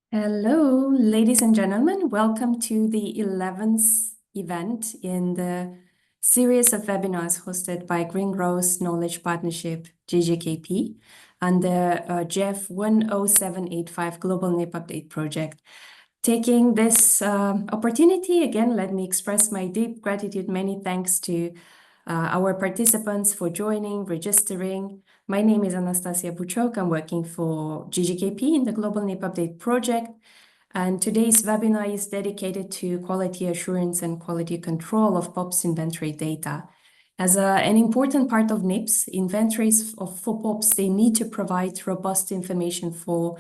Hello, ladies and gentlemen. Welcome to the 11th event in the series of webinars hosted by Green Growth Knowledge Partnership, GGKP, and the GEF 10785 Global NIP Update Project. Taking this opportunity, again, let me express my deep gratitude. Many thanks to our participants for joining, registering. My name is Anastasia Buchok. I'm working for GGKP in the Global NIP Update project. And today's webinar is dedicated to quality assurance and quality control of POPs inventory data. As an important part of NIPs, inventories for POPs, they need to provide robust information for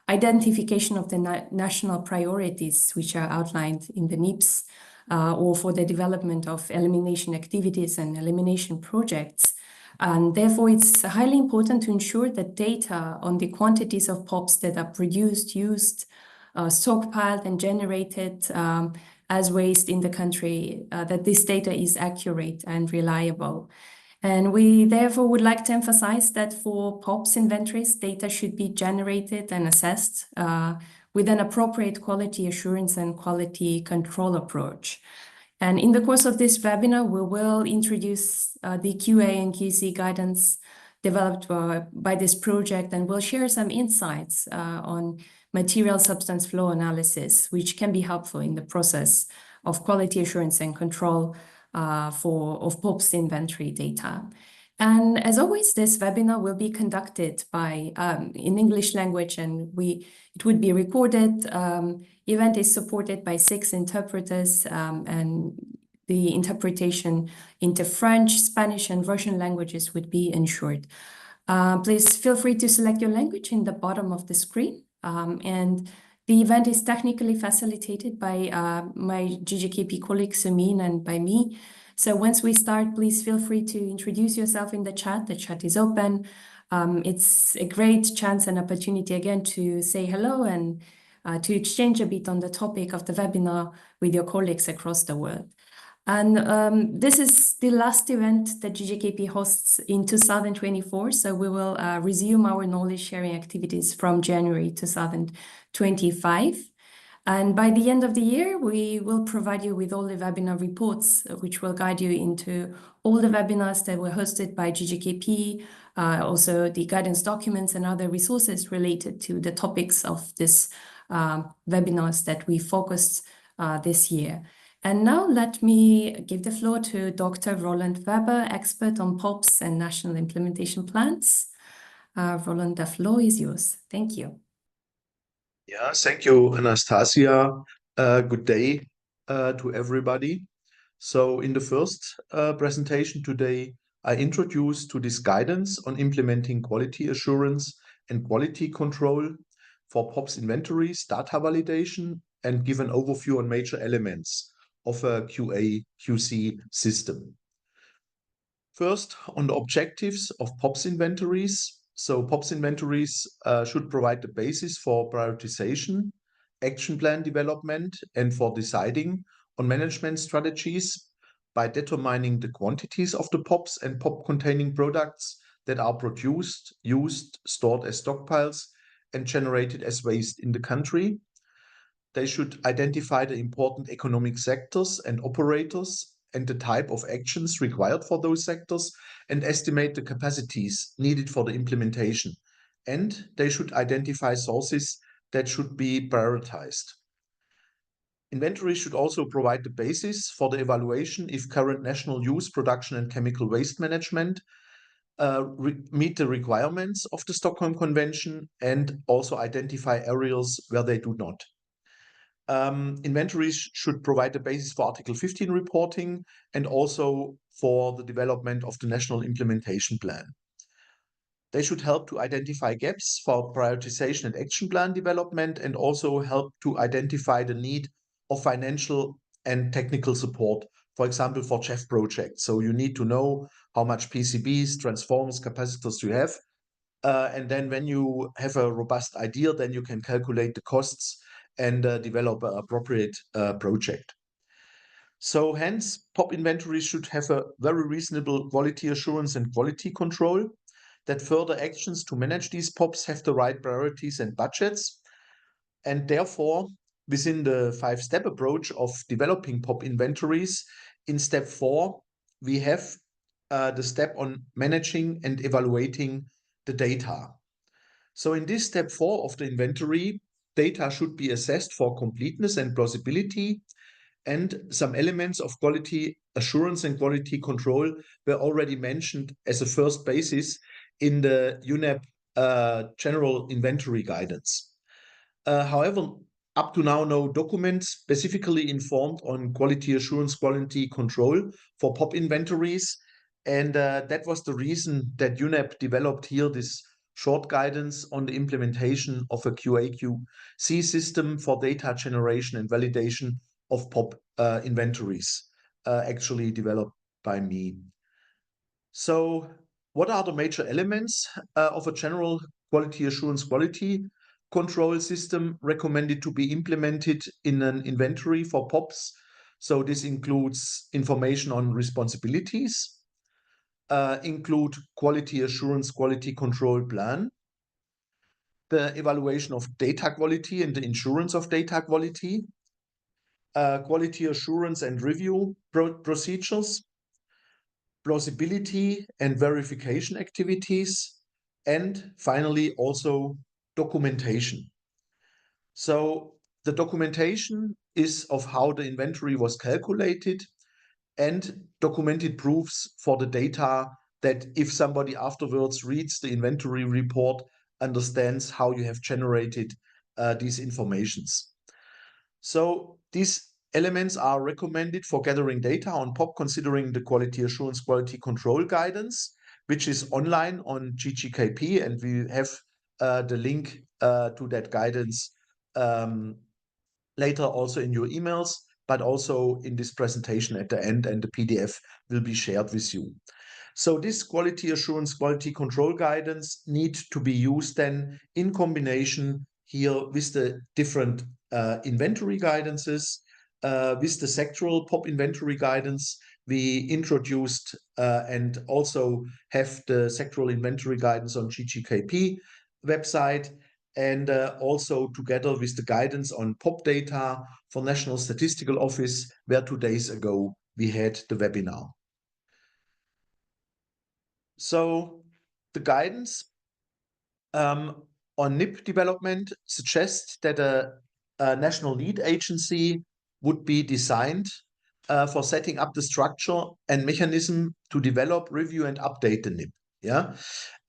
identification of the national priorities, which are outlined in the NIPs, or for the development of elimination activities and elimination projects. And therefore, it's highly important to ensure that data on the quantities of POPs that are produced, used, stockpiled, and generated as waste in the country, that this data is accurate and reliable. And we therefore would like to emphasize that for POPs inventories, data should be generated and assessed with an appropriate quality assurance and quality control approach. And in the course of this webinar, we will introduce the QA and QC guidance developed by this project, and we'll share some insights on material substance flow analysis, which can be helpful in the process of quality assurance and control of POPs inventory data. And as always, this webinar will be conducted in English language, and it would be recorded. Event is supported by 6 interpreters, and the interpretation into French, Spanish, and Russian languages would be ensured. Please feel free to select your language in the bottom of the screen. And the event is technically facilitated by my GGKP colleague Sumin and by me. So once we start, please feel free to introduce yourself in the chat. The chat is open. It's a great chance and opportunity again to say hello and to exchange a bit on the topic of the webinar with your colleagues across the world. And this is the last event that GGKP hosts in 2024. So we will resume our knowledge sharing activities from January 2025. And by the end of the year, we will provide you with all the webinar reports, which will guide you into all the webinars that were hosted by GGKP, also the guidance documents and other resources related to the topics of this webinars that we focused this year. And now let me give the floor to Dr. Roland Weber, expert on POPs and national implementation plans. Roland, the floor is yours. Thank you. Yeah, thank you, Anastasia. Good day to everybody. So in the first presentation today, I introduced to this guidance on implementing quality assurance and quality control for POPs inventories, data validation, and give an overview on major elements of a QA/QC system. First, on the objectives of POPs inventories. So POPs inventories should provide the basis for prioritization, action plan development, and for deciding on management strategies by determining the quantities of the POPs and POP-containing products that are produced, used, stored as stockpiles, and generated as waste in the country. They should identify the important economic sectors and operators and the type of actions required for those sectors and estimate the capacities needed for the implementation. And they should identify sources that should be prioritized. Inventory should also provide the basis for the evaluation if current national use, production, and chemical waste management meet the requirements of the Stockholm Convention and also identify areas where they do not. Inventories should provide the basis for Article 15 reporting and also for the development of the national implementation plan. They should help to identify gaps for prioritization and action plan development and also help to identify the need of financial and technical support, for example, for GEF projects. So you need to know how much PCBs, transformers, capacitors you have. And then when you have a robust idea, then you can calculate the costs and develop an appropriate project. So hence, POP inventories should have a very reasonable quality assurance and quality control, that further actions to manage these POPs have the right priorities and budgets, And therefore, within the 5-step approach of developing POP inventories, in step 4, we have the step on managing and evaluating the data. So in this step 4 of the inventory, data should be assessed for completeness and plausibility, and some elements of quality assurance and quality control were already mentioned as a first basis in the UNEP general inventory guidance. However, up to now, no document specifically informed on quality assurance, quality control for POP inventories. And that was the reason that UNEP developed here this short guidance on the implementation of a QA/QC system for data generation and validation of POP inventories, actually developed by me. So what are the major elements of a general quality assurance quality control system recommended to be implemented in an inventory for POPs? So this includes information on responsibilities, include quality assurance, quality control plan, the evaluation of data quality and the insurance of data quality, quality assurance and review procedures, plausibility and verification activities, and finally also documentation. So the documentation is of how the inventory was calculated and documented proofs for the data that if somebody afterwards reads the inventory report, understands how you have generated these informations. So these elements are recommended for gathering data on POP considering the quality assurance, quality control guidance, which is online on GGKP, and we have the link to that guidance later also in your emails, but also in this presentation at the end, and the PDF will be shared with you. So this quality assurance, quality control guidance need to be used then in combination here with the different inventory guidances, with the sectoral POP inventory guidance. We introduced and also have the sectoral inventory guidance on GGKP website, and also together with the guidance on POP data for National Statistical Office, where 2 days ago we had the webinar. So the guidance on NIP development suggests that a national lead agency would be designed for setting up the structure and mechanism to develop, review, and update the NIP. Yeah,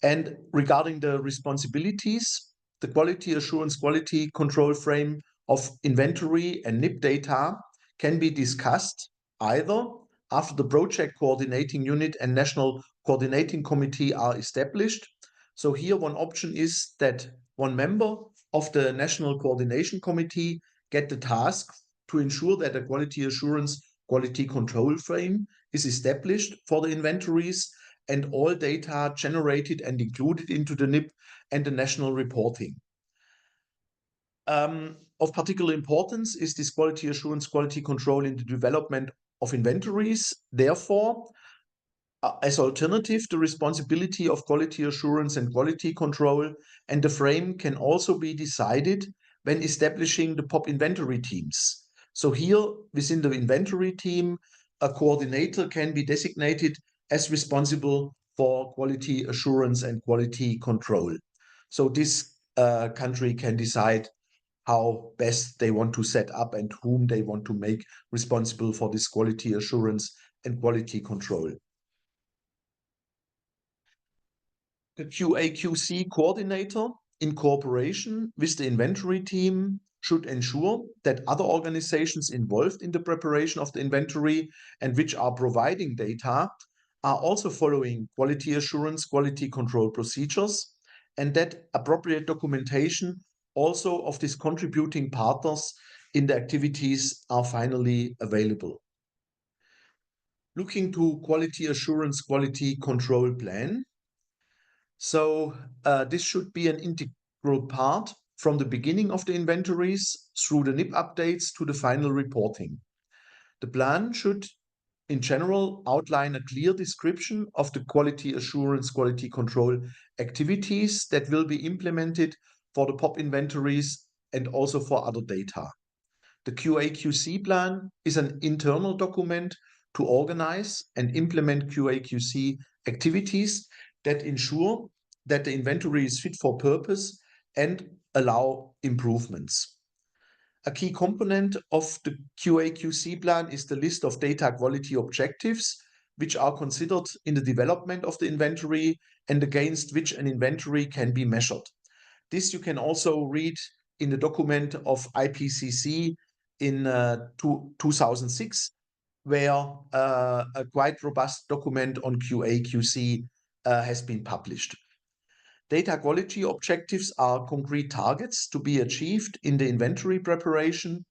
and regarding the responsibilities, the quality assurance, quality control frame of inventory and NIP data can be discussed either after the project coordinating unit and national coordinating committee are established. So here one option is that one member of the national coordination committee get the task to ensure that a quality assurance, quality control frame is established for the inventories and all data generated and included into the NIP and the national reporting. Of particular importance is this quality assurance, quality control in the development of inventories. Therefore, as alternative, the responsibility of quality assurance and quality control and the frame can also be decided when establishing the POP inventory teams. So here within the inventory team, a coordinator can be designated as responsible for quality assurance and quality control. So this country can decide how best they want to set up and whom they want to make responsible for this quality assurance and quality control. The QA/QC coordinator, in cooperation with the inventory team, should ensure that other organizations involved in the preparation of the inventory and which are providing data are also following quality assurance, quality control procedures, and that appropriate documentation also of these contributing partners in the activities are finally available. Looking to quality assurance, quality control plan. So this should be an integral part from the beginning of the inventories through the NIP updates to the final reporting. The plan should, in general, outline a clear description of the quality assurance, quality control activities that will be implemented for the POP inventories and also for other data. The QA/QC plan is an internal document to organize and implement QA/QC activities that ensure that the inventory is fit for purpose and allow improvements. A key component of the QA/QC plan is the list of data quality objectives, which are considered in the development of the inventory and against which an inventory can be measured. This you can also read in the document of IPCC in 2006, where a quite robust document on QA/QC has been published. Data quality objectives are concrete targets to be achieved in the inventory preparation.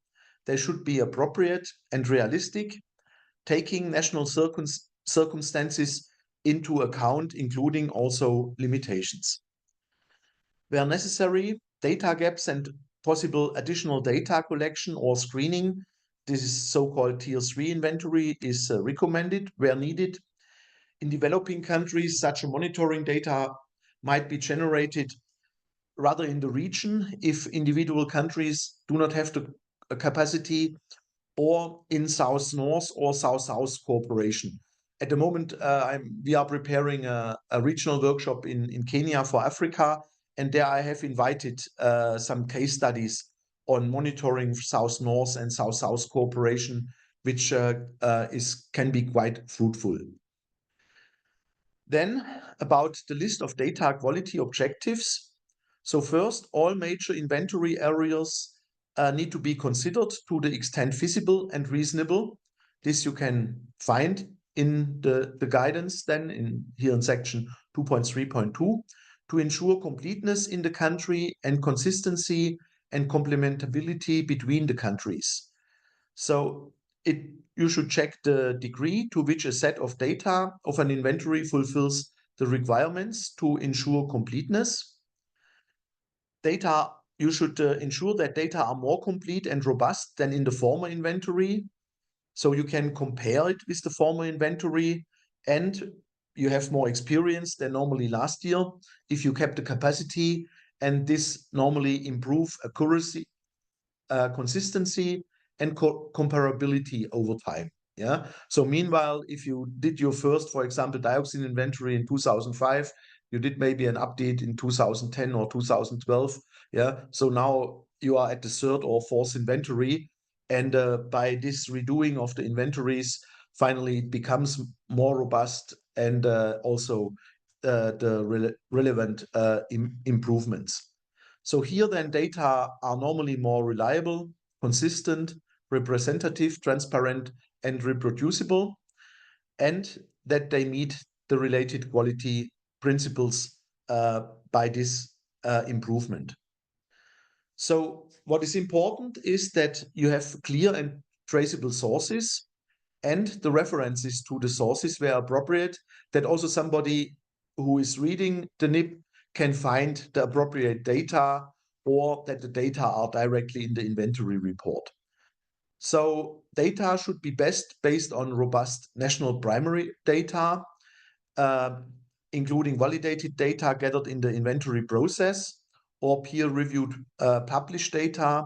They should be appropriate and realistic, taking national circumstances into account, including also limitations. Where necessary, data gaps and possible additional data collection or screening, this is so-called Tier 3 inventory, is recommended where needed. In developing countries, such a monitoring data might be generated rather in the region if individual countries do not have the capacity, or in South-North or South-South cooperation. At the moment, we are preparing a regional workshop in Kenya for Africa, and there I have invited some case studies on monitoring South-North and South-South cooperation, which can be quite fruitful. Then about the list of data quality objectives. So first, all major inventory areas need to be considered to the extent feasible and reasonable. This you can find in the guidance then here in section 2.3.2 to ensure completeness in the country and consistency and complementability between the countries. So you should check the degree to which a set of data of an inventory fulfills the requirements to ensure completeness. You should ensure that data are more complete and robust than in the former inventory. So you can compare it with the former inventory, and you have more experience than normally last year if you kept the capacity, and this normally improve accuracy, consistency, and comparability over time. Yeah. So meanwhile, if you did your first, for example, dioxin inventory in 2005, you did maybe an update in 2010 or 2012. Yeah. So now you are at the third or fourth inventory, and by this redoing of the inventories, finally it becomes more robust and also the relevant improvements. So here then data are normally more reliable, consistent, representative, transparent, and reproducible, and that they meet the related quality principles by this improvement. So what is important is that you have clear and traceable sources and the references to the sources where appropriate, that also somebody who is reading the NIP can find the appropriate data, or that the data are directly in the inventory report. So data should be best based on robust national primary data, including validated data gathered in the inventory process or peer-reviewed published data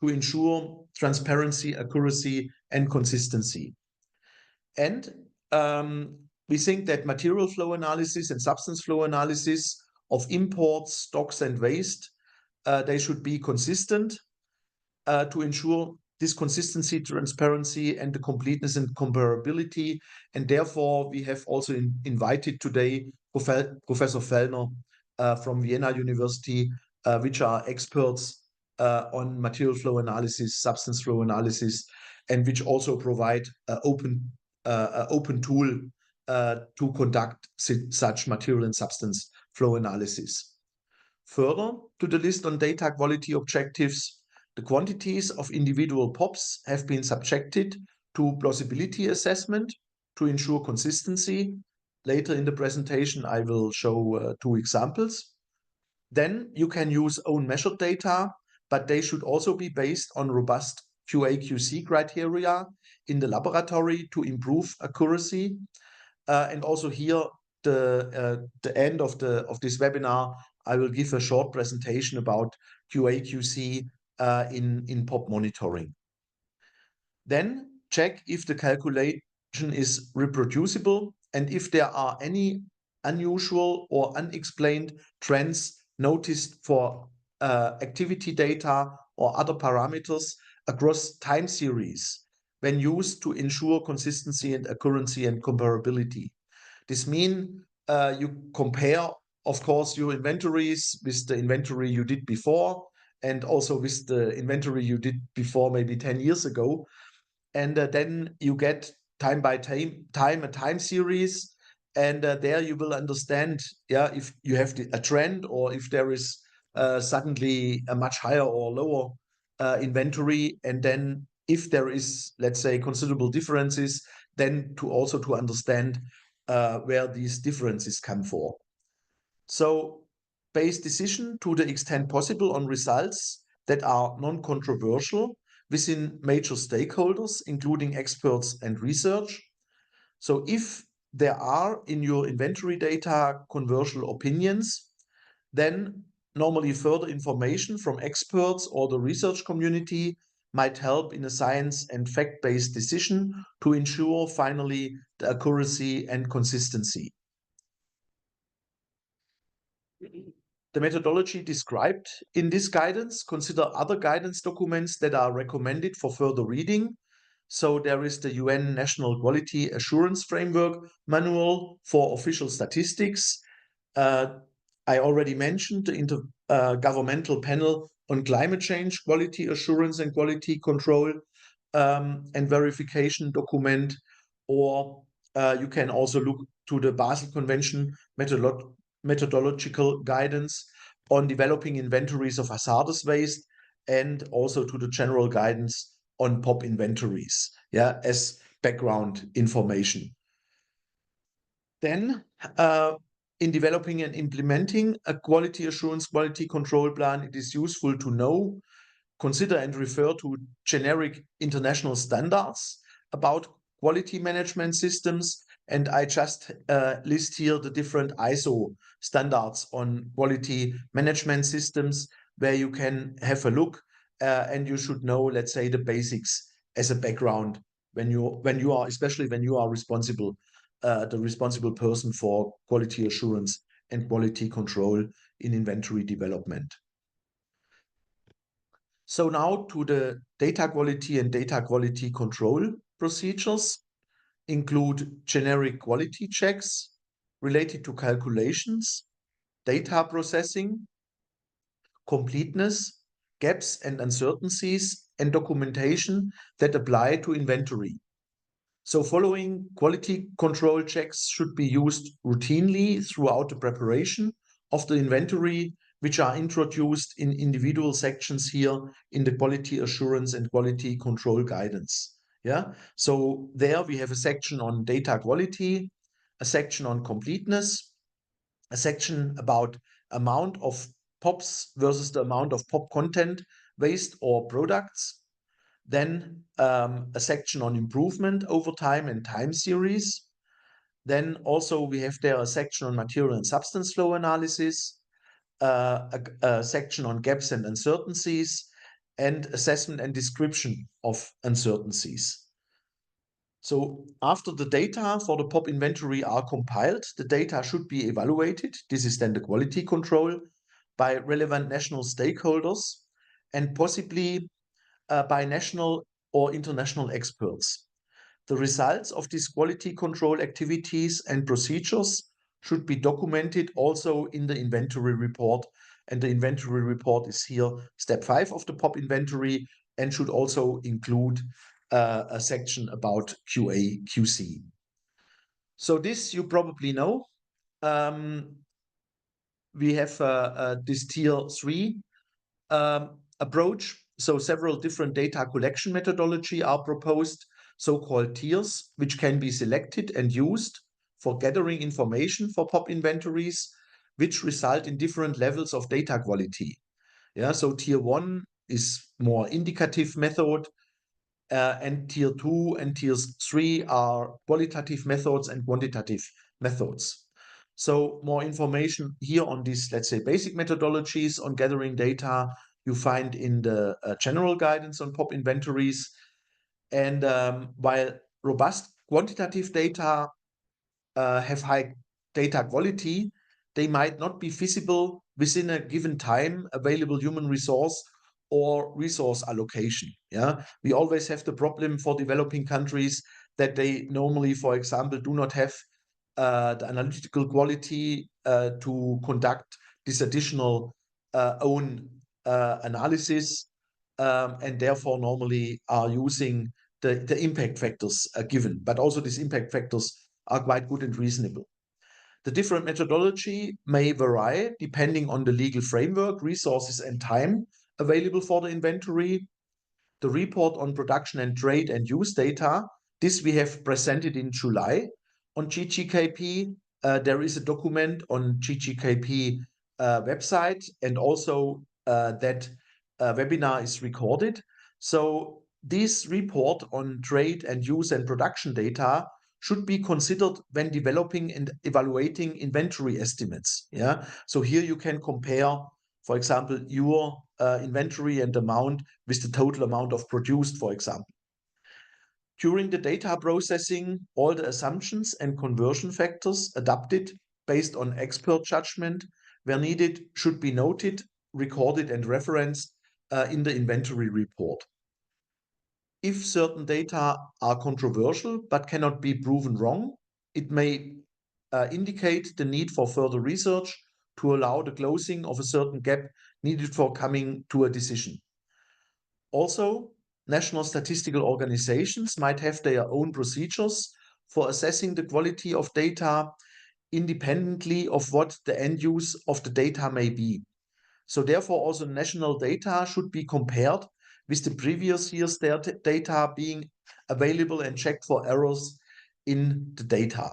to ensure transparency, accuracy, and consistency. And we think that material flow analysis and substance flow analysis of imports, stocks, and waste, they should be consistent to ensure this consistency, transparency, and the completeness and comparability. And therefore, we have also invited today Professor Fellner from Vienna University, which are experts on material flow analysis, substance flow analysis, and which also provide an open tool to conduct such material and substance flow analysis. Further to the list on data quality objectives, the quantities of individual POPs have been subjected to plausibility assessment to ensure consistency. Later in the presentation, I will show 2 examples. Then you can use own measured data, but they should also be based on robust QA/QC criteria in the laboratory to improve accuracy. And also here, the end of this webinar, I will give a short presentation about QA/QC in POP monitoring. Then check if the calculation is reproducible and if there are any unusual or unexplained trends noticed for activity data or other parameters across time series when used to ensure consistency and accuracy and comparability. This means you compare, of course, your inventories with the inventory you did before and also with the inventory you did before maybe 10 years ago. And then you get time by time a time series, and there you will understand, yeah, if you have a trend or if there is suddenly a much higher or lower inventory, and then if there is, let's say, considerable differences, then to also to understand where these differences come for. So base decision to the extent possible on results that are non-controversial within major stakeholders, including experts and research. So if there are in your inventory data controversial opinions, then normally further information from experts or the research community might help in a science and fact-based decision to ensure finally the accuracy and consistency. The methodology described in this guidance, consider other guidance documents that are recommended for further reading. So there is the UN National Quality Assurance Framework Manual for Official Statistics. I already mentioned the Intergovernmental Panel on Climate Change Quality Assurance and Quality Control and Verification document, or you can also look to the Basel Convention methodological guidance on developing inventories of hazardous waste, and also to the general guidance on POP inventories, yeah, as background information. Then in developing and implementing a quality assurance, quality control plan, it is useful to know, consider and refer to generic international standards about quality management systems. And I just list here the different ISO standards on quality management systems where you can have a look and you should know, let's say, the basics as a background when you are, especially when you are responsible, the responsible person for quality assurance and quality control in inventory development. So now to the data quality and data quality control procedures include generic quality checks related to calculations, data processing, completeness, gaps and uncertainties, and documentation that apply to inventory. So following quality control checks should be used routinely throughout the preparation of the inventory, which are introduced in individual sections here in the quality assurance and quality control guidance. Yeah, so there we have a section on data quality, a section on completeness, a section about amount of POPs versus the amount of POP content, waste or products. Then a section on improvement over time and time series. Then also we have there a section on material and substance flow analysis, a section on gaps and uncertainties, and assessment and description of uncertainties. So after the data for the POP inventory are compiled, the data should be evaluated. This is then the quality control by relevant national stakeholders and possibly by national or international experts. The results of these quality control activities and procedures should be documented also in the inventory report. And the inventory report is here, step 5 of the POP inventory, and should also include a section about QA, QC. So this you probably know. We have this tier 3 approach. So several different data collection methodology are proposed, so-called tiers, which can be selected and used for gathering information for POP inventories, which result in different levels of data quality. Yeah, so tier 1 is more indicative method, and tier 2 and tiers 3 are qualitative methods and quantitative methods. So more information here on these, let's say, basic methodologies on gathering data you find in the general guidance on POP inventories. And while robust quantitative data have high data quality, they might not be feasible within a given time, available human resource or resource allocation. Yeah, we always have the problem for developing countries that they normally, for example, do not have the analytical quality to conduct this additional own analysis, and therefore normally are using the impact factors given. But also these impact factors are quite good and reasonable. The different methodology may vary depending on the legal framework, resources, and time available for the inventory. The report on production and trade and use data, this we have presented in July on GGKP. There is a document on GGKP website, and also that webinar is recorded. So this report on trade and use and production data should be considered when developing and evaluating inventory estimates. Yeah. So here you can compare, for example, your inventory and amount with the total amount of produced, for example. During the data processing, all the assumptions and conversion factors adapted based on expert judgment where needed should be noted, recorded, and referenced in the inventory report. If certain data are controversial but cannot be proven wrong, it may indicate the need for further research to allow the closing of a certain gap needed for coming to a decision. Also, national statistical organizations might have their own procedures for assessing the quality of data independently of what the end use of the data may be. So therefore, also national data should be compared with the previous year's data being available and checked for errors in the data.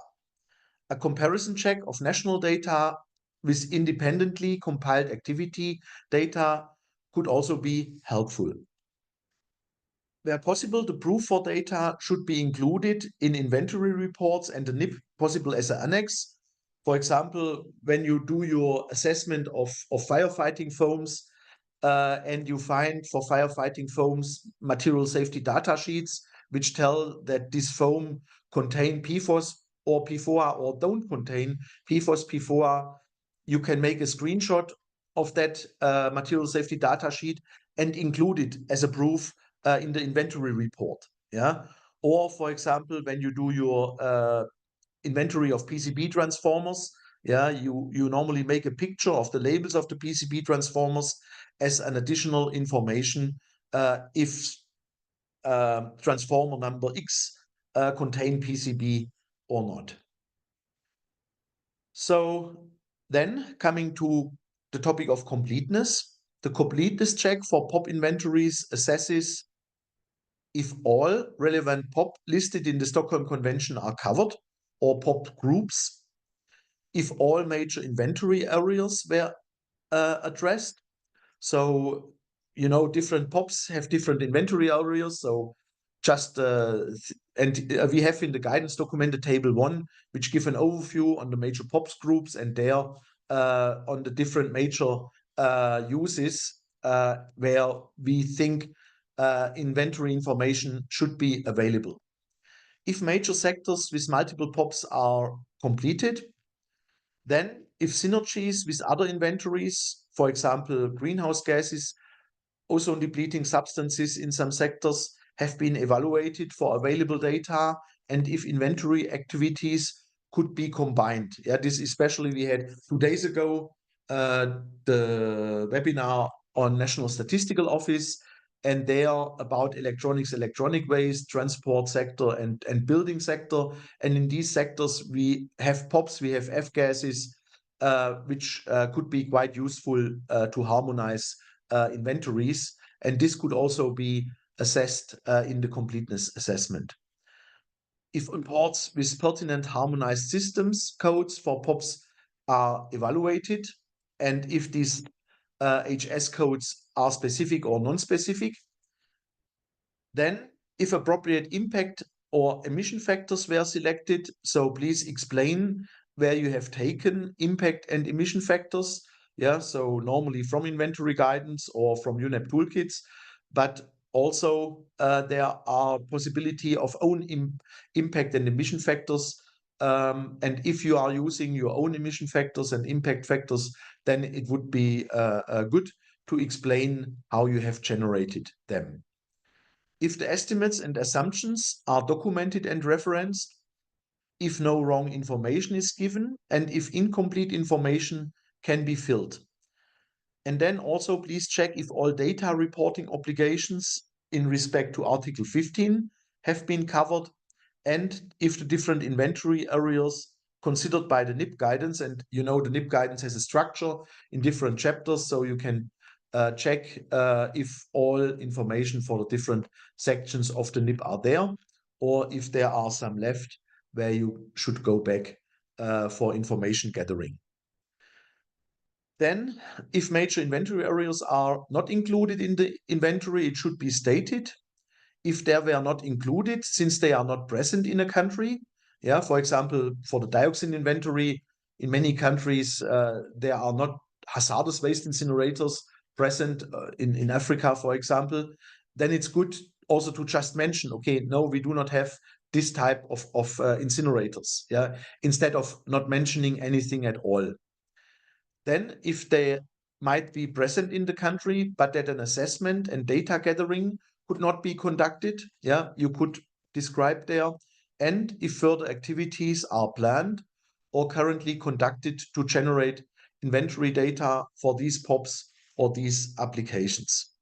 A comparison check of national data with independently compiled activity data could also be helpful. Where possible, the proof for data should be included in inventory reports and the NIP possible as an annex. For example, when you do your assessment of firefighting foams and you find for firefighting foams material safety data sheets which tell that this foam contain PFOS or PFOA or don't contain PFOS, PFOA, you can make a screenshot of that material safety data sheet and include it as a proof in the inventory report. Yeah. Or for example, when you do your inventory of PCB transformers, yeah, you normally make a picture of the labels of the PCB transformers as an additional information if transformer number X contain PCB or not. So then coming to the topic of completeness, the completeness check for POP inventories assesses if all relevant POP listed in the Stockholm Convention are covered, or POP groups, if all major inventory areas were addressed. So, you know, different POPs have different inventory areas. So just, we have in the guidance document the table 1, which give an overview on the major POPs groups and there on the different major uses where we think inventory information should be available. If major sectors with multiple POPs are completed, then if synergies with other inventories, for example, greenhouse gases, ozone depleting substances in some sectors have been evaluated for available data, and if inventory activities could be combined. Yeah, this especially we had 2 days ago the webinar on National Statistical Office, and they are about electronics, electronic waste, transport sector, and building sector. And in these sectors, we have POPs, we have F-gases, which could be quite useful to harmonize inventories. And this could also be assessed in the completeness assessment. If imports with pertinent harmonized systems codes for POPs are evaluated, and if these HS codes are specific or non-specific, then if appropriate impact or emission factors were selected, so please explain where you have taken impact and emission factors Yeah, so normally from inventory guidance or from UNEP toolkits, but also there are possibility of own impact and emission factors. And if you are using your own emission factors and impact factors, then it would be good to explain how you have generated them. If the estimates and assumptions are documented and referenced, if no wrong information is given, and if incomplete information can be filled. And then also please check if all data reporting obligations in respect to Article 15 have been covered, and if the different inventory areas considered by the NIP guidance, and you know the NIP guidance has a structure in different chapters, so you can check if all information for the different sections of the NIP are there, or if there are some left where you should go back for information gathering. Then, if major inventory areas are not included in the inventory, it should be stated. If they were not included, since they are not present in a country, yeah, for example, for the dioxin inventory, in many countries, there are not hazardous waste incinerators present in Africa, for example, then it's good also to just mention, okay, no, we do not have this type of incinerators, yeah, instead of not mentioning anything at all. Then, if they might be present in the country, but that an assessment and data gathering could not be conducted, yeah, you could describe there. And if further activities are planned or currently conducted to generate inventory data for these POPs or these applications.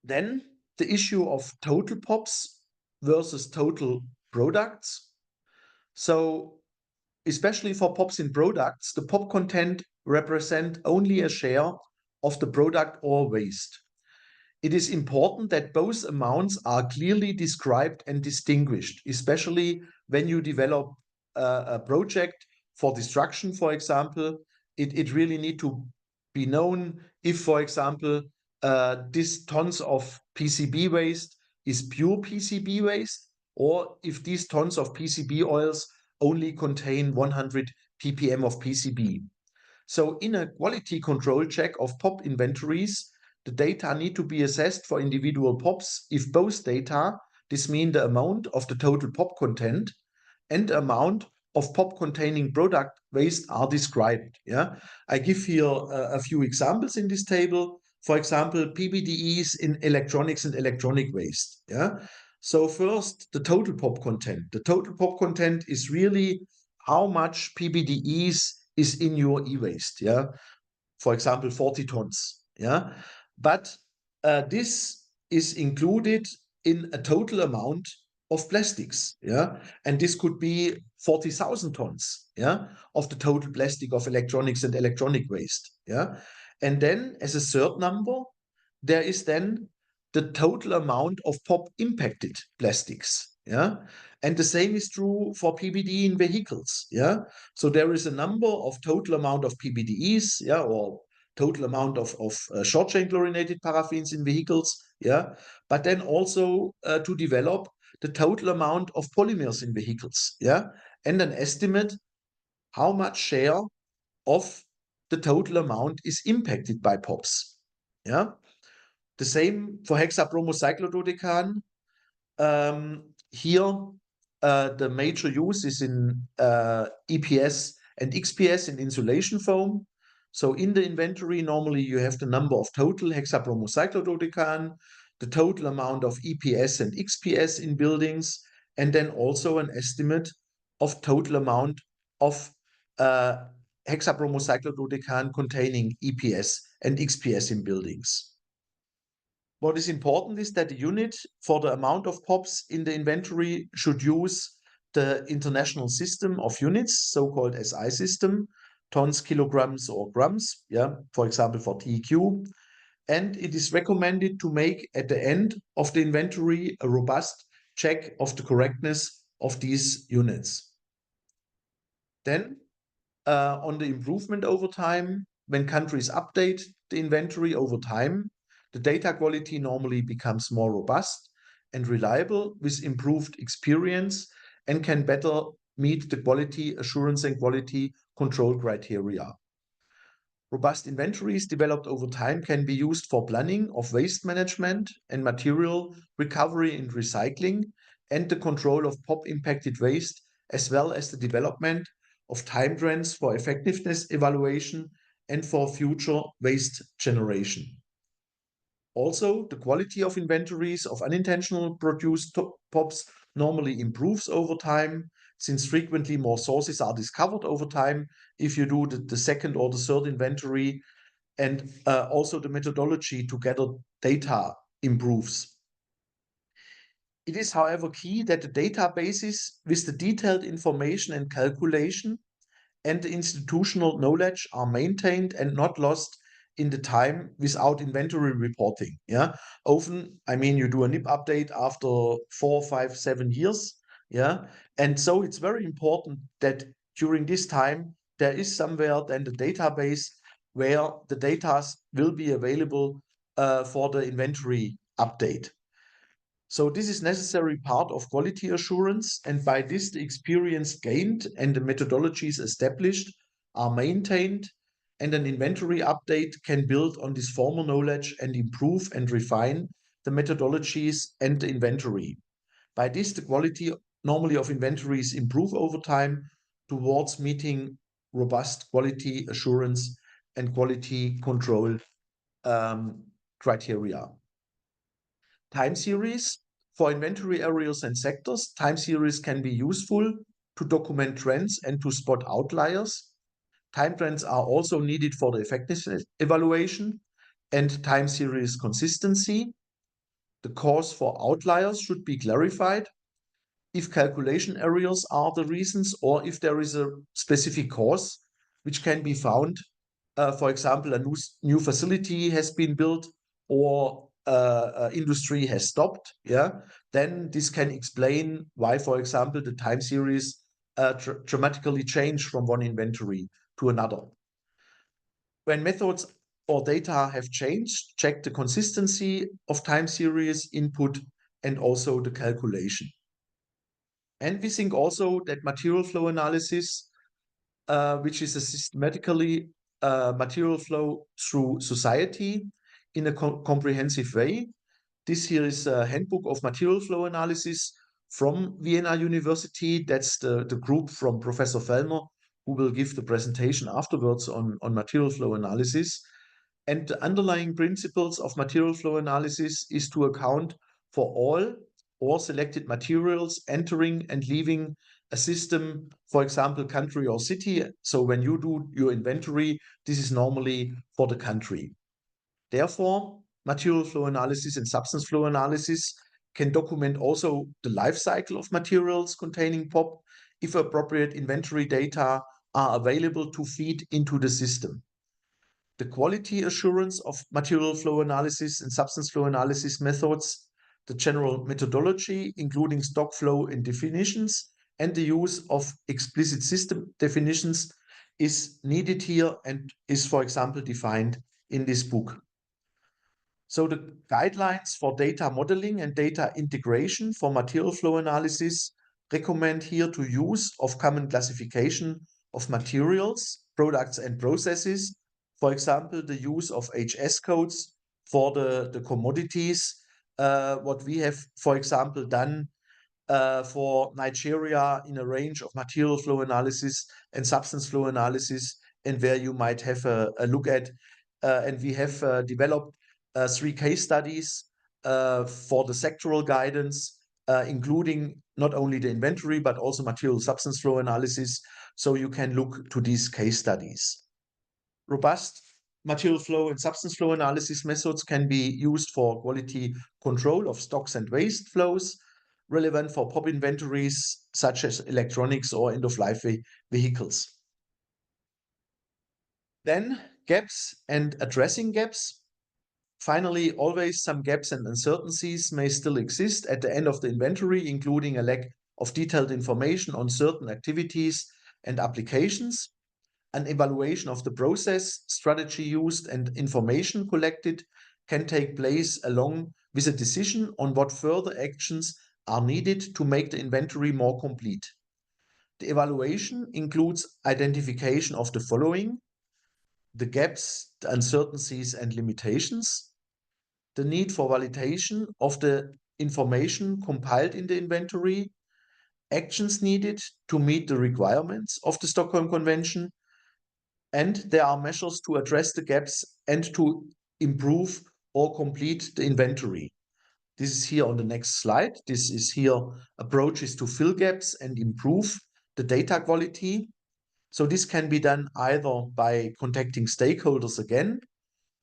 Then the issue of total POPs versus total products. So especially for POPs in products, the POP content represent only a share of the product or waste. It is important that both amounts are clearly described and distinguished, especially when you develop a project for destruction, for example. It really need to be known if, for example, this tons of PCB waste is pure PCB waste, or if these tons of PCB oils only contain 100 ppm of PCB. So in a quality control check of POP inventories, the data need to be assessed for individual POPs if both data, this means the amount of the total POP content and the amount of POP containing product waste are described. Yeah, I give here a few examples in this table. For example, PBDEs in electronics and electronic waste. Yeah, so first, the total POP content. The total POP content is really how much PBDEs is in your e-waste. Yeah, for example, 40 tons. Yeah, but this is included in a total amount of plastics. Yeah, and this could be 40,000 tons. Yeah, of the total plastic of electronics and electronic waste. Yeah, and then as a third number, there is then the total amount of POP impacted plastics. Yeah, and the same is true for PBD in vehicles. Yeah, so there is a number of total amount of PBDEs. Yeah, or total amount of short chain chlorinated paraffins in vehicles. Yeah, but then also to develop the total amount of polymers in vehicles. Yeah, and an estimate how much share of the total amount is impacted by POPs. Yeah, the same for hexabromocyclododecan. Here, the major use is in EPS and XPS in insulation foam. So in the inventory, normally you have the number of total hexabromocyclododecan, the total amount of EPS and XPS in buildings, and then also an estimate of total amount of hexabromocyclododecan containing EPS and XPS in buildings. What is important is that the unit for the amount of POPs in the inventory should use the international system of units, so-called SI system, tons, kilograms, or grams, yeah, for example, for TEQ. And it is recommended to make at the end of the inventory a robust check of the correctness of these units. Then on the improvement over time, when countries update the inventory over time, the data quality normally becomes more robust and reliable with improved experience and can better meet the quality assurance and quality control criteria. Robust inventories developed over time can be used for planning of waste management and material recovery and recycling, and the control of POP-impacted waste, as well as the development of time trends for effectiveness evaluation and for future waste generation. Also, the quality of inventories of unintentional produced POPs normally improves over time, since frequently more sources are discovered over time if you do the second or the third inventory, and also the methodology to gather data improves. It is, however, key that the databases with the detailed information and calculation and the institutional knowledge are maintained and not lost in the time without inventory reporting. Yeah, often, I mean, you do a NIP update after 4, 5, 7 years. Yeah, and so it's very important that during this time there is somewhere then the database where the data will be available for the inventory update. So this is necessary part of quality assurance, and by this the experience gained and the methodologies established are maintained, and an inventory update can build on this former knowledge and improve and refine the methodologies and the inventory. By this the quality normally of inventories improve over time towards meeting robust quality assurance and quality control criteria. Time series. For inventory areas and sectors, time series can be useful to document trends and to spot outliers. Time trends are also needed for the effectiveness evaluation and time series consistency. The cause for outliers should be clarified if calculation errors are the reasons or if there is a specific cause which can be found. For example, a new facility has been built or industry has stopped, yeah, then this can explain why, for example, the time series dramatically change from one inventory to another. When methods or data have changed, check the consistency of time series input and also the calculation. And we think also that material flow analysis, which is a systematically material flow through society in a comprehensive way. This here is a handbook of material flow analysis from Vienna University. That's the group from Professor Fellner, who will give the presentation afterwards on material flow analysis. And the underlying principles of material flow analysis is to account for all or selected materials entering and leaving a system, for example, country or city. So when you do your inventory, this is normally for the country. Therefore, material flow analysis and substance flow analysis can document also the life cycle of materials containing POP if appropriate inventory data are available to feed into the system. The quality assurance of material flow analysis and substance flow analysis methods, the general methodology, including stock flow and definitions, and the use of explicit system definitions is needed here and is, for example, defined in this book. So the guidelines for data modeling and data integration for material flow analysis recommend here to use of common classification of materials, products and processes. For example, the use of HS codes for the commodities. What we have, for example, done for Nigeria in a range of material flow analysis and substance flow analysis, and where you might have a look at. And we have developed 3 case studies for the sectoral guidance, including not only the inventory, but also material substance flow analysis. So you can look to these case studies. Robust material flow and substance flow analysis methods can be used for quality control of stocks and waste flows, relevant for POP inventories such as electronics or end-of-life vehicles. Then gaps and addressing gaps. Finally, always some gaps and uncertainties may still exist at the end of the inventory, including a lack of detailed information on certain activities and applications. An evaluation of the process, strategy used, and information collected can take place along with a decision on what further actions are needed to make the inventory more complete. The evaluation includes identification of the following: the gaps, the uncertainties and limitations, the need for validation of the information compiled in the inventory, actions needed to meet the requirements of the Stockholm Convention, and there are measures to address the gaps and to improve or complete the inventory. This is here on the next slide. This is here approaches to fill gaps and improve the data quality. So this can be done either by contacting stakeholders again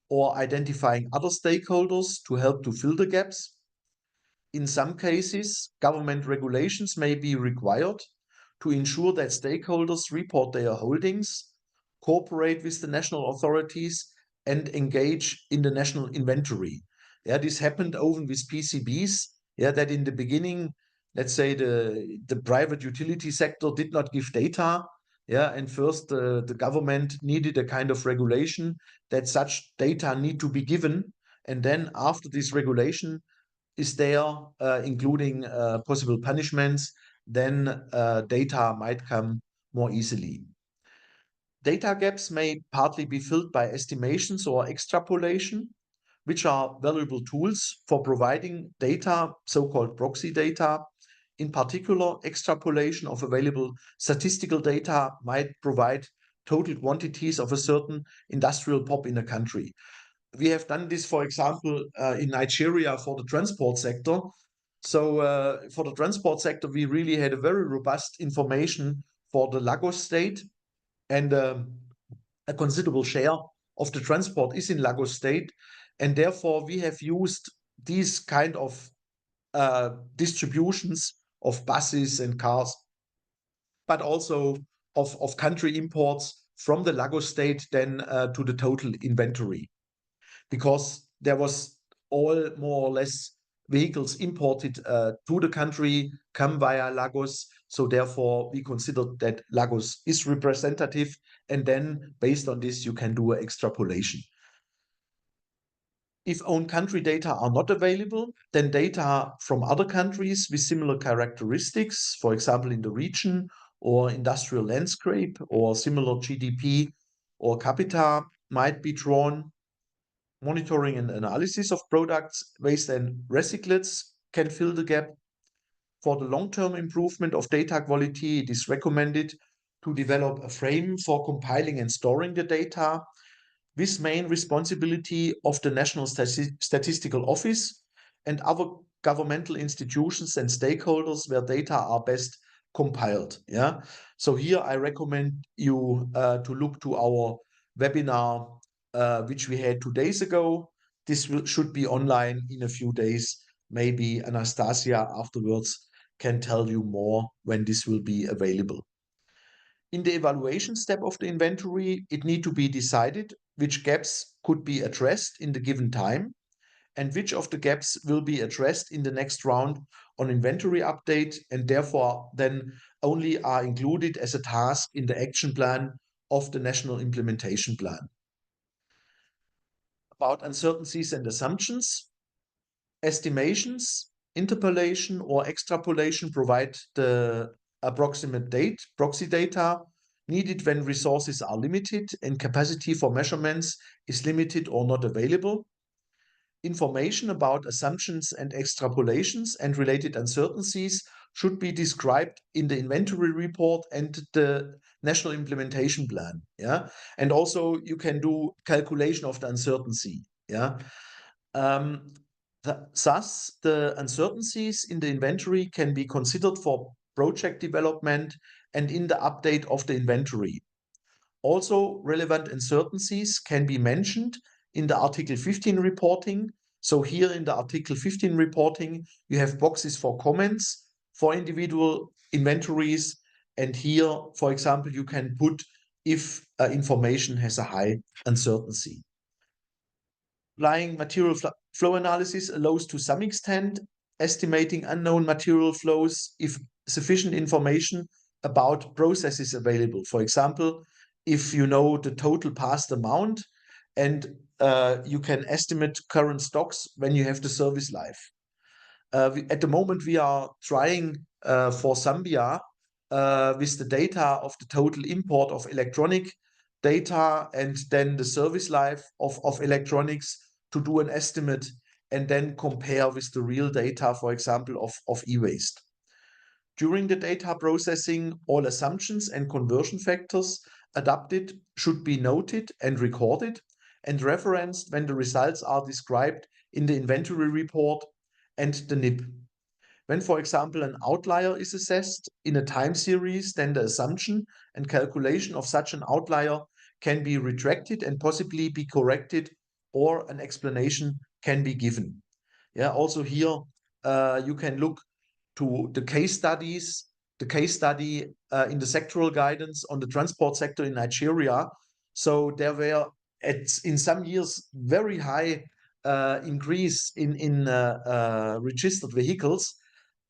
or identifying other stakeholders to help to fill the gaps. In some cases, government regulations may be required to ensure that stakeholders report their holdings, cooperate with the national authorities, and engage in the national inventory. Yeah, this happened often with PCBs. Yeah, that in the beginning, let's say the private utility sector did not give data. Yeah, and first the government needed a kind of regulation that such data need to be given. And then after this regulation, is there, including possible punishments, then data might come more easily. Data gaps may partly be filled by estimations or extrapolation, which are valuable tools for providing data, so-called proxy data. In particular, extrapolation of available statistical data might provide total quantities of a certain industrial pop in a country. We have done this, for example, in Nigeria for the transport sector. So for the transport sector, we really had a very robust information for the Lagos state, and a considerable share of the transport is in Lagos state. And therefore, we have used these kind of distributions of buses and cars, but also of country imports from the Lagos state then to the total inventory, because there was all more or less vehicles imported to the country come via Lagos. So therefore, we considered that Lagos is representative. And then based on this, you can do an extrapolation. If own country data are not available, then data from other countries with similar characteristics, for example, in the region or industrial landscape or similar GDP or capita, might be drawn. Monitoring and analysis of products, waste and recyclates can fill the gap. For the long-term improvement of data quality, it is recommended to develop a frame for compiling and storing the data, with main responsibility of the National Statistical Office and other governmental institutions and stakeholders where data are best compiled. Yeah. So here I recommend you to look to our webinar, which we had 2 days ago. This should be online in a few days. Maybe Anastasia afterwards can tell you more when this will be available. In the evaluation step of the inventory, it need to be decided which gaps could be addressed in the given time and which of the gaps will be addressed in the next round on inventory update, and therefore then only are included as a task in the action plan of the national implementation plan. About uncertainties and assumptions, estimations, interpolation or extrapolation provide the approximate proxy data needed when resources are limited and capacity for measurements is limited or not available. Information about assumptions and extrapolations and related uncertainties should be described in the inventory report and the national implementation plan. Yeah, and also you can do calculation of the uncertainty. Yeah. Thus, the uncertainties in the inventory can be considered for project development and in the update of the inventory. Also, relevant uncertainties can be mentioned in the Article 15 reporting. So here in the Article 15 reporting, you have boxes for comments for individual inventories. And here, for example, you can put if information has a high uncertainty. Applying material flow analysis allows to some extent estimating unknown material flows if sufficient information about processes available. For example, if you know the total past amount and you can estimate current stocks when you have the service life. At the moment, we are trying for Zambia with the data of the total import of electronic data and then the service life of electronics to do an estimate and then compare with the real data, for example, of e-waste. During the data processing, all assumptions and conversion factors adapted should be noted and recorded and referenced when the results are described in the inventory report and the NIP. When, for example, an outlier is assessed in a time series, then the assumption and calculation of such an outlier can be retracted and possibly be corrected, or an explanation can be given. Yeah, also here you can look to the case studies, the case study in the sectoral guidance on the transport sector in Nigeria. So there were in some years very high increase in registered vehicles,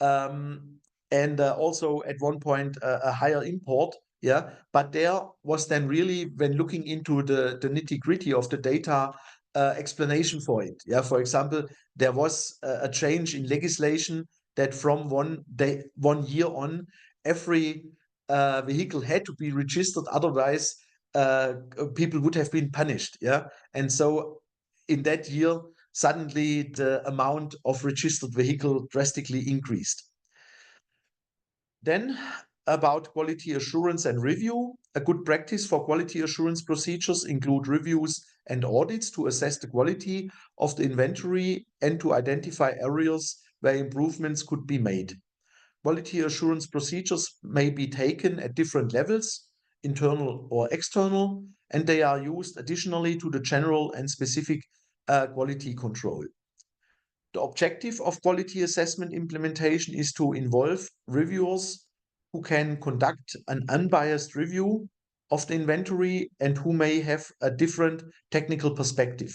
and also at one point a higher import. Yeah, but there was then really, when looking into the nitty-gritty of the data, explanation for it. Yeah, for example, there was a change in legislation that from one year on, every vehicle had to be registered, otherwise people would have been punished. Yeah, and so in that year, suddenly the amount of registered vehicle drastically increased. Then about quality assurance and review. A good practice for quality assurance procedures include reviews and audits to assess the quality of the inventory and to identify areas where improvements could be made. Quality assurance procedures may be taken at different levels, internal or external, and they are used additionally to the general and specific quality control. The objective of quality assessment implementation is to involve reviewers who can conduct an unbiased review of the inventory and who may have a different technical perspective.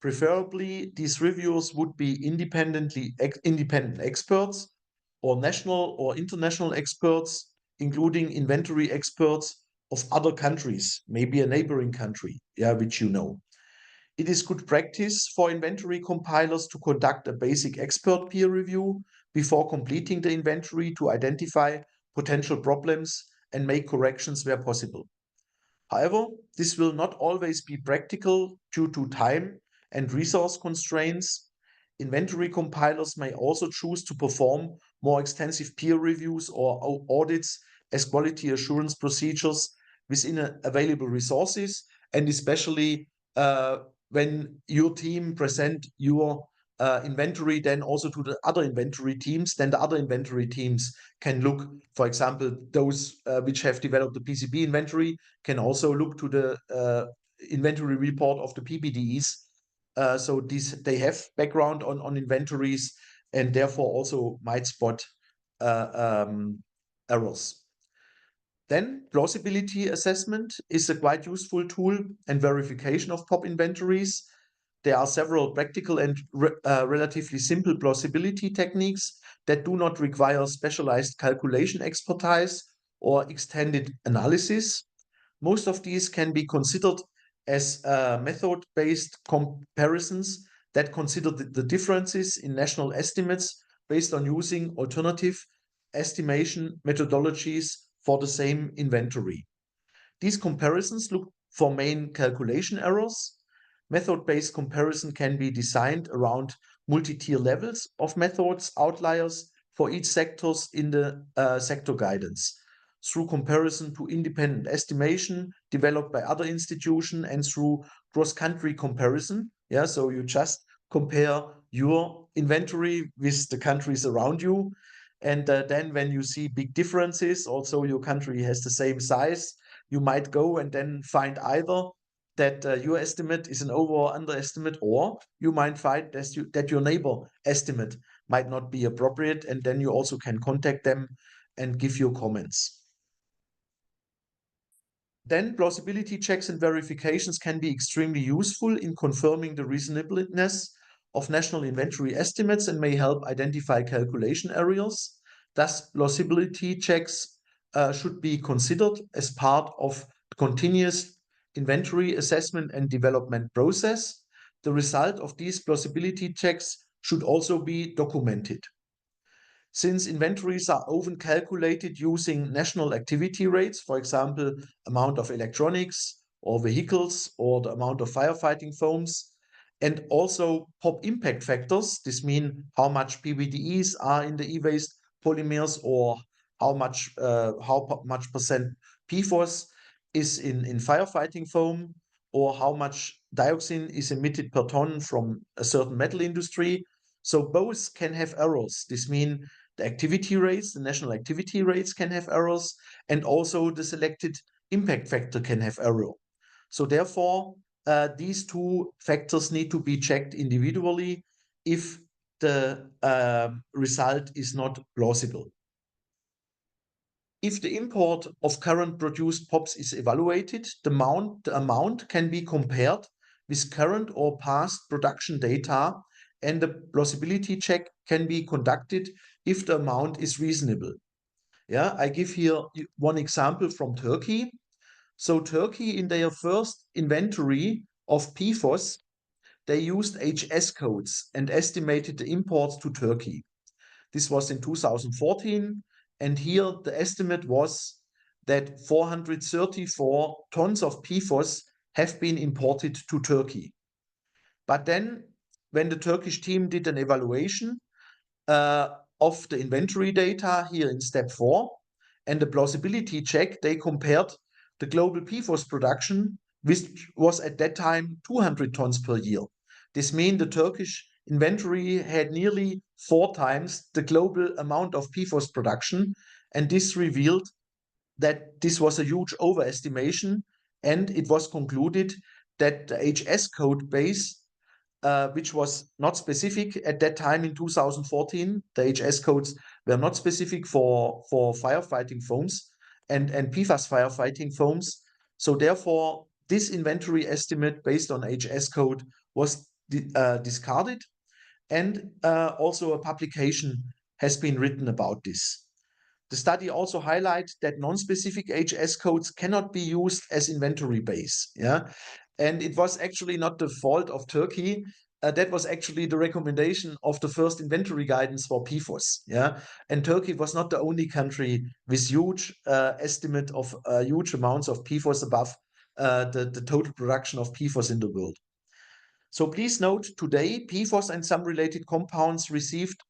Preferably, these reviewers would be independent experts or national or international experts, including inventory experts of other countries, maybe a neighboring country, yeah, which you know. It is good practice for inventory compilers to conduct a basic expert peer review before completing the inventory to identify potential problems and make corrections where possible. However, this will not always be practical due to time and resource constraints. Inventory compilers may also choose to perform more extensive peer reviews or audits as quality assurance procedures within available resources, and especially when your team present your inventory then also to the other inventory teams, then the other inventory teams can look, for example, those which have developed the PCB inventory can also look to the inventory report of the PBDEs. So they have background on inventories and therefore also might spot errors. Then plausibility assessment is a quite useful tool and verification of POP inventories. There are several practical and relatively simple plausibility techniques that do not require specialized calculation expertise or extended analysis. Most of these can be considered as method-based comparisons that consider the differences in national estimates based on using alternative estimation methodologies for the same inventory. These comparisons look for main calculation errors. Method-based comparison can be designed around multi-tier levels of methods outliers for each sectors in the sector guidance, through comparison to independent estimation developed by other institutions and through cross-country comparison. Yeah, so you just compare your inventory with the countries around you. And then when you see big differences, also your country has the same size, you might go and then find either that your estimate is an over or underestimate, or you might find that your neighbor estimate might not be appropriate, and then you also can contact them and give your comments. Then plausibility checks and verifications can be extremely useful in confirming the reasonableness of national inventory estimates and may help identify calculation errors. Thus, plausibility checks should be considered as part of the continuous inventory assessment and development process. The result of these plausibility checks should also be documented. Since inventories are often calculated using national activity rates, for example, amount of electronics or vehicles or the amount of firefighting foams, and also pop impact factors. This means how much PBDEs are in the e-waste polymers, or how much percent PFOS is in firefighting foam, or how much dioxin is emitted per ton from a certain metal industry. So both can have errors. This means the activity rates, the national activity rates can have errors, and also the selected impact factor can have error. So therefore, these two factors need to be checked individually if the result is not plausible. If the import of current produced POPs is evaluated, the amount can be compared with current or past production data, and the plausibility check can be conducted if the amount is reasonable. Yeah, I give here one example from Turkey. So Turkey, in their first inventory of PFOS, they used HS codes and estimated the imports to Turkey. This was in 2014, and here the estimate was that 434 tons of PFOS have been imported to Turkey. But then, when the Turkish team did an evaluation of the inventory data here in step 4 and the plausibility check, they compared the global PFOS production, which was at that time 200 tons per year. This means the Turkish inventory had nearly 4 times the global amount of PFOS production, and this revealed that this was a huge overestimation, and it was concluded that the HS code base, which was not specific at that time in 2014, the HS codes were not specific for firefighting foams and PFAS firefighting foams. So therefore, this inventory estimate based on HS code was discarded, and also a publication has been written about this. The study also highlights that non-specific HS codes cannot be used as inventory base. Yeah, and it was actually not the fault of Turkey. That was actually the recommendation of the first inventory guidance for PFOS. Yeah, and Turkey was not the only country with huge estimate of huge amounts of PFOS above the total production of PFOS in the world. So please note, today PFOS and some related compounds received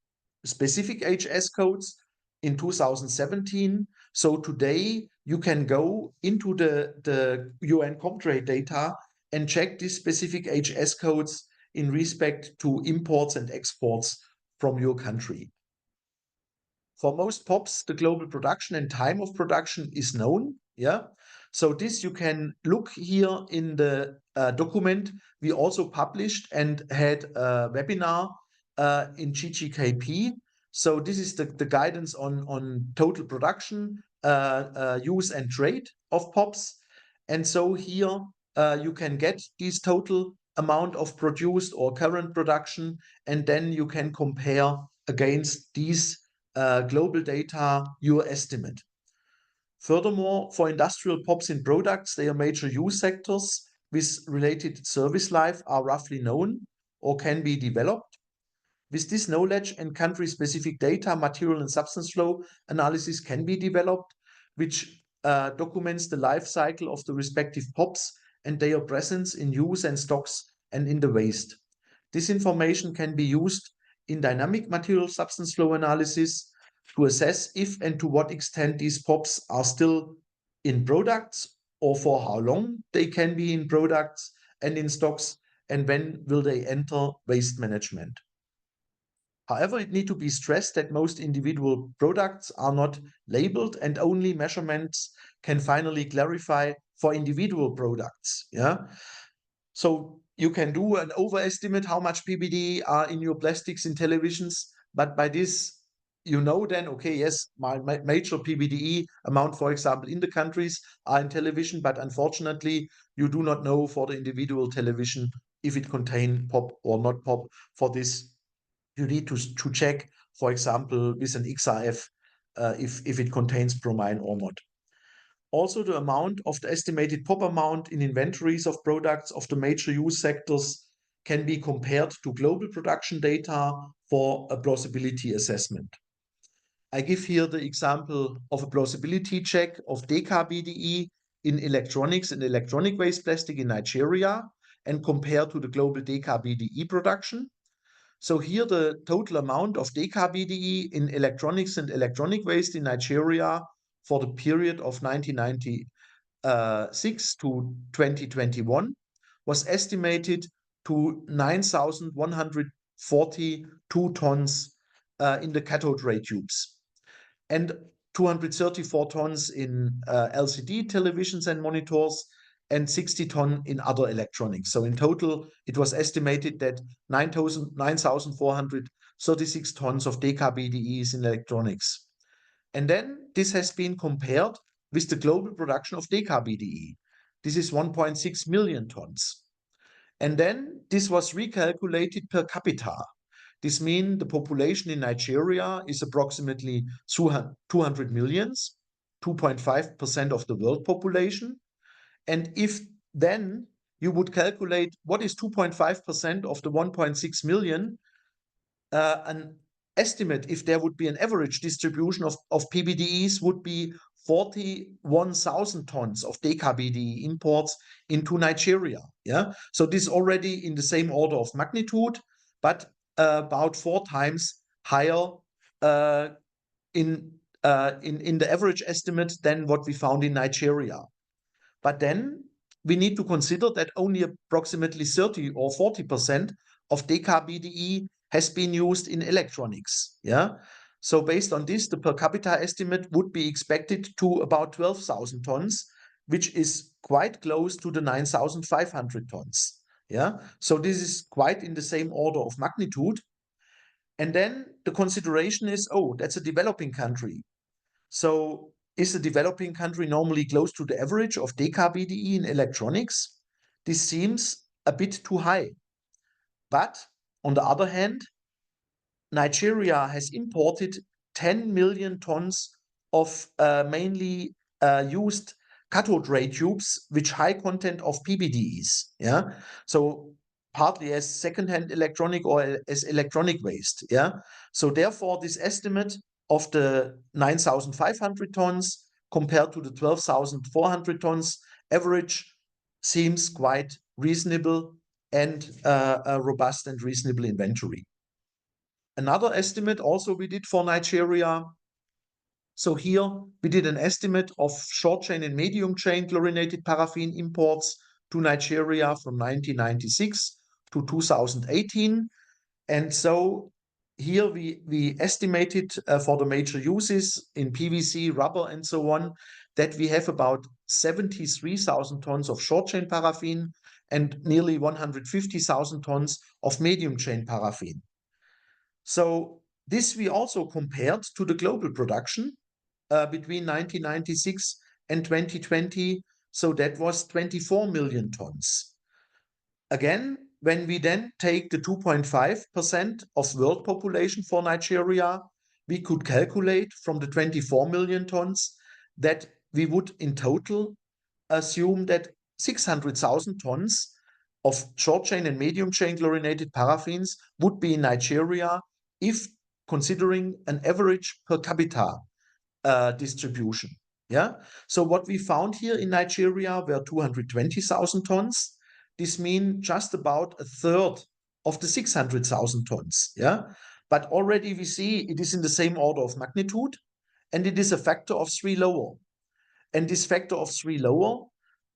specific HS codes in 2017. So today you can go into the UN Comtrade data and check these specific HS codes in respect to imports and exports from your country. For most POPs, the global production and time of production is known. Yeah. So this you can look here in the document. We also published and had a webinar in GGKP. So this is the guidance on total production, use and trade of POPs. And so here you can get this total amount of produced or current production, and then you can compare against these global data your estimate. Furthermore, for industrial POPs in products, their major use sectors with related service life are roughly known or can be developed. With this knowledge and country-specific data, material and substance flow analysis can be developed, which documents the life cycle of the respective POPs and their presence in use and stocks and in the waste. This information can be used in dynamic material substance flow analysis to assess if and to what extent these POPs are still in products, or for how long they can be in products and in stocks, and when will they enter waste management. However, it needs to be stressed that most individual products are not labeled, and only measurements can finally clarify for individual products. Yeah. So you can do an overestimate how much PBD are in your plastics in televisions, but by this, you know then, okay, yes, my major PBDE amount, for example, in the countries are in television, but unfortunately, you do not know for the individual television if it contains POP or not POP. For this, you need to check, for example, with an XRF, if it contains bromine or not. Also, the amount of the estimated POP amount in inventories of products of the major use sectors can be compared to global production data for a plausibility assessment. I give here the example of a plausibility check of DKBDE in electronics and electronic waste plastic in Nigeria and compare to the global DKBDE production. So here the total amount of DKBDE in electronics and electronic waste in Nigeria for the period of 1996 to 2021 was estimated to 9,142 tons in the cathode ray tubes and 234 tons in LCD televisions and monitors and 60 tons in other electronics. So in total, it was estimated that 9,436 tons of DKBDE is in electronics. And then this has been compared with the global production of DKBDE. This is 1.6 million tons. And then this was recalculated per capita. This means the population in Nigeria is approximately 200 millions, 2.5% of the world population. And if then you would calculate what is 2.5% of the 1.6 million, an estimate, if there would be an average distribution of PBDEs, would be 41,000 tons of DKBDE imports into Nigeria. Yeah, so this is already in the same order of magnitude, but about 4 times higher in the average estimate than what we found in Nigeria. But then we need to consider that only approximately 30 or 40% of DKBDE has been used in electronics. Yeah. So based on this, the per capita estimate would be expected to about 12,000 tons, which is quite close to the 9,500 tons. Yeah. So this is quite in the same order of magnitude. And then the consideration is, oh, that's a developing country. So is a developing country normally close to the average of DKBDE in electronics? This seems a bit too high. But on the other hand, Nigeria has imported 10 million tons of mainly used cathode ray tubes, which high content of PBDEs. Yeah, so partly as secondhand electronic or as electronic waste. Yeah, so therefore this estimate of the 9,500 tons compared to the 12,400 tons average seems quite reasonable and a robust and reasonable inventory. Another estimate also we did for Nigeria. So here we did an estimate of short chain and medium chain chlorinated paraffin imports to Nigeria from 1996 to 2018. And so here we estimated for the major uses in PVC, rubber, and so on, that we have about 73,000 tons of short chain paraffin and nearly 150,000 tons of medium chain paraffin. So this we also compared to the global production between 1996 and 2020. So that was 24 million tons. Again, when we then take the 2.5% of world population for Nigeria, we could calculate from the 24 million tons that we would in total assume that 600,000 tons of short chain and medium chain chlorinated paraffins would be in Nigeria if considering an average per capita distribution. Yeah. So what we found here in Nigeria were 220,000 tons. This means just about a third of the 600,000 tons. Yeah. But already we see it is in the same order of magnitude and it is a factor of 3 lower. And this factor of 3 lower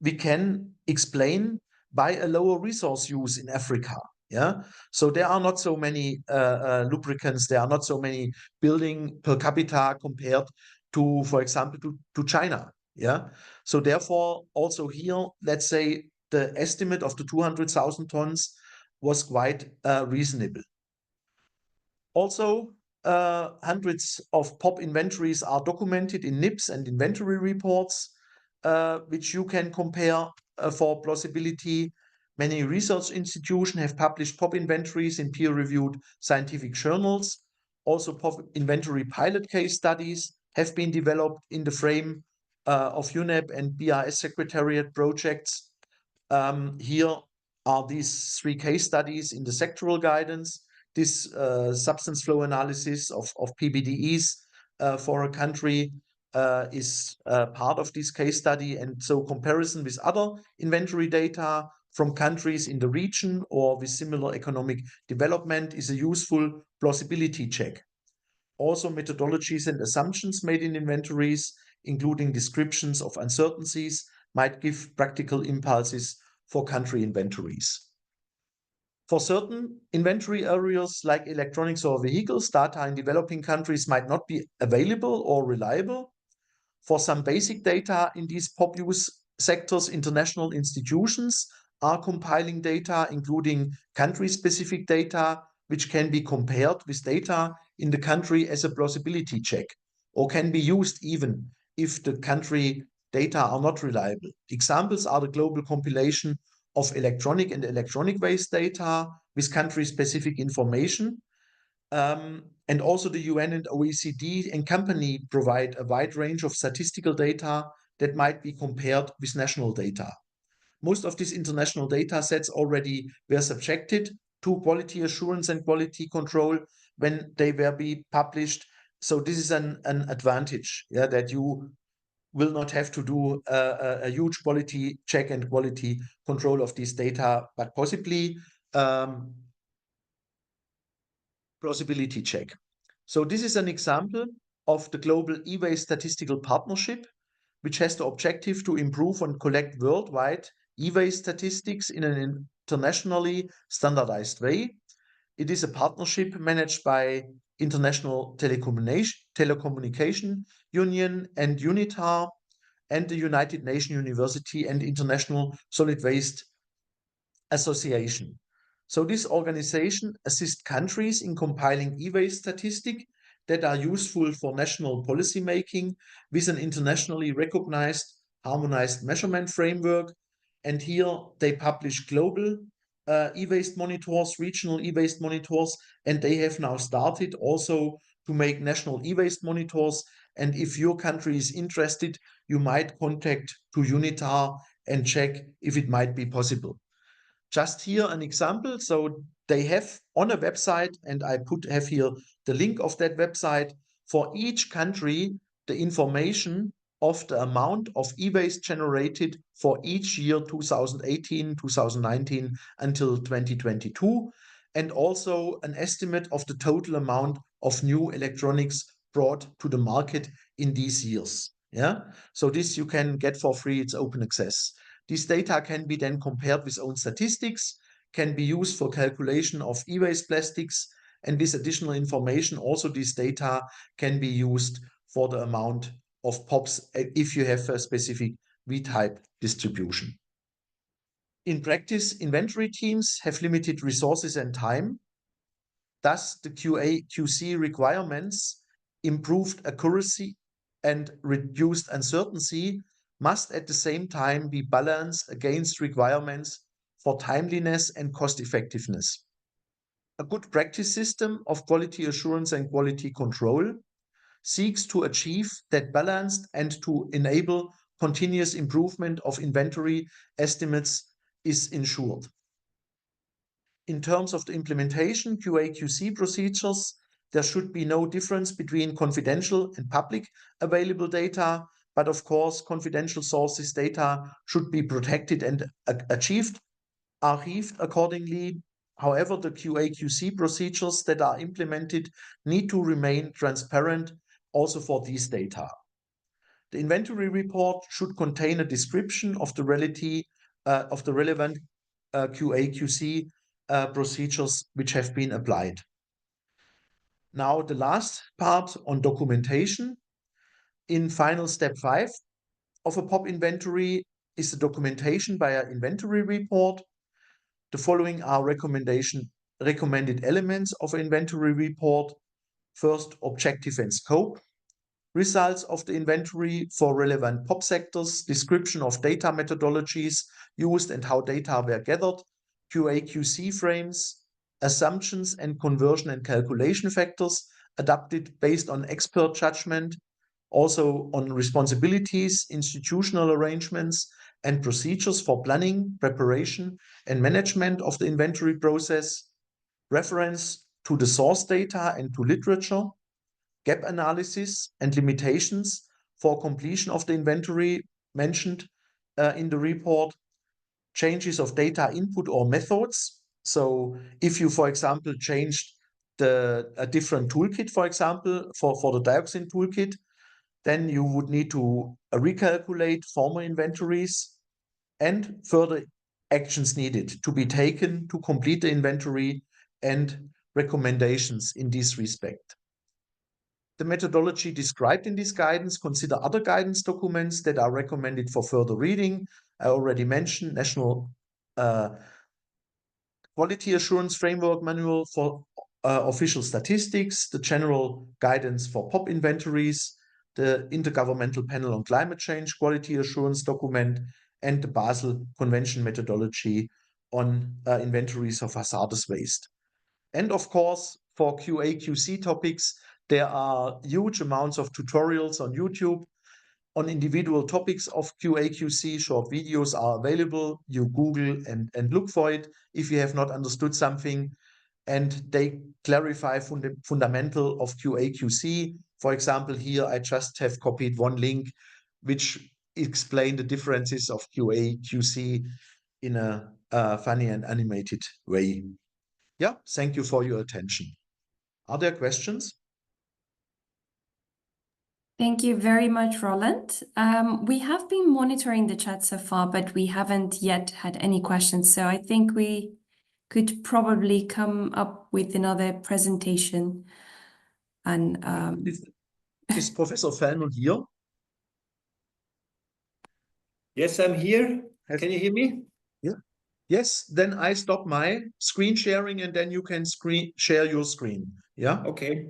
we can explain by a lower resource use in Africa. Yeah, so there are not so many lubricants, there are not so many building per capita compared to, for example, to China. Yeah, so therefore also here, let's say the estimate of the 200,000 tons was quite reasonable. Also, hundreds of POP inventories are documented in NIPS and inventory reports, which you can compare for plausibility. Many research institutions have published POP inventories in peer-reviewed scientific journals. Also, POP inventory pilot case studies have been developed in the frame of UNEP and BRS Secretariat projects. Here are these 3 case studies in the sectoral guidance. This substance flow analysis of PBDEs for a country, is part of this case study. And so comparison with other inventory data from countries in the region or with similar economic development is a useful plausibility check. Also, methodologies and assumptions made in inventories, including descriptions of uncertainties, might give practical impulses for country inventories. For certain inventory areas like electronics or vehicles, data in developing countries might not be available or reliable. For some basic data in these pop-use sectors, international institutions are compiling data, including country-specific data, which can be compared with data in the country as a plausibility check, or can be used even if the country data are not reliable. Examples are the global compilation of electronic and electronic waste data with country-specific information. And also the UN and OECD and company provide a wide range of statistical data that might be compared with national data. Most of these international data sets already were subjected to quality assurance and quality control when they were be published. So this is an advantage, yeah, that you will not have to do a huge quality check and quality control of these data, but possibly plausibility check. So this is an example of the global e-waste statistical partnership, which has the objective to improve and collect worldwide e-waste statistics in an internationally standardized way. It is a partnership managed by International Telecommunication Union and UNITAR and the United Nations University and International Solid Waste Association. So this organization assists countries in compiling e-waste statistics that are useful for national policy making with an internationally recognized harmonized measurement framework. And here they publish global e-waste monitors, regional e-waste monitors, and they have now started also to make national e-waste monitors. And if your country is interested, you might contact to UNITAR and check if it might be possible. Just here an example. So they have on a website, and I have here the link of that website. For each country, the information of the amount of e-waste generated for each year 2018, 2019 until 2022, and also an estimate of the total amount of new electronics brought to the market in these years. Yeah, so this you can get for free, it's open access. These data can be then compared with own statistics, can be used for calculation of e-waste plastics, and this additional information, also this data can be used for the amount of POPs if you have a specific V-type distribution. In practice, inventory teams have limited resources and time. Thus, the QA/QC requirements, improved accuracy, and reduced uncertainty must at the same time be balanced against requirements for timeliness and cost effectiveness. A good practice system of quality assurance and quality control seeks to achieve that balance and to enable continuous improvement of inventory estimates is ensured. In terms of the implementation QA/QC procedures, there should be no difference between confidential and public available data, but of course, confidential sources data should be protected and archived accordingly. However, the QA/QC procedures that are implemented need to remain transparent also for these data. The inventory report should contain a description of the relevant QA/QC procedures which have been applied. Now, the last part on documentation. In final step 5 of a POP inventory is the documentation by an inventory report. The following are recommended elements of an inventory report. First, objective and scope. Results of the inventory for relevant POP sectors, description of data methodologies used and how data were gathered, QA/QC frames, assumptions and conversion and calculation factors adapted based on expert judgment, also on responsibilities, institutional arrangements, and procedures for planning, preparation, and management of the inventory process, reference to the source data and to literature, gap analysis and limitations for completion of the inventory mentioned in the report, changes of data input or methods. So if you, for example, changed a different toolkit, for example, for the dioxin toolkit, then you would need to recalculate former inventories and further actions needed to be taken to complete the inventory and recommendations in this respect. The methodology described in this guidance consider other guidance documents that are recommended for further reading. I already mentioned National Quality Assurance Framework Manual for Official Statistics, the General Guidance for POP Inventories, the Intergovernmental Panel on Climate Change Quality Assurance document, and the Basel Convention methodology on inventories of hazardous waste. And of course, for QA/QC topics, there are huge amounts of tutorials on YouTube. On individual topics of QA/QC, short videos are available. You Google and look for it if you have not understood something, and they clarify fundamental of QA/QC. For example, here I just have copied one link which explain the differences of QA/QC in a funny and animated way. Yeah, thank you for your attention. Are there questions? Thank you very much, Roland. We have been monitoring the chat so far, but we haven't yet had any questions. So I think we could probably come up with another presentation. And Is Professor Fellner here? Yes, I'm here. Can you hear me? Yeah. Yes, then I stop my screen sharing and then you can share your screen. Yeah. Okay.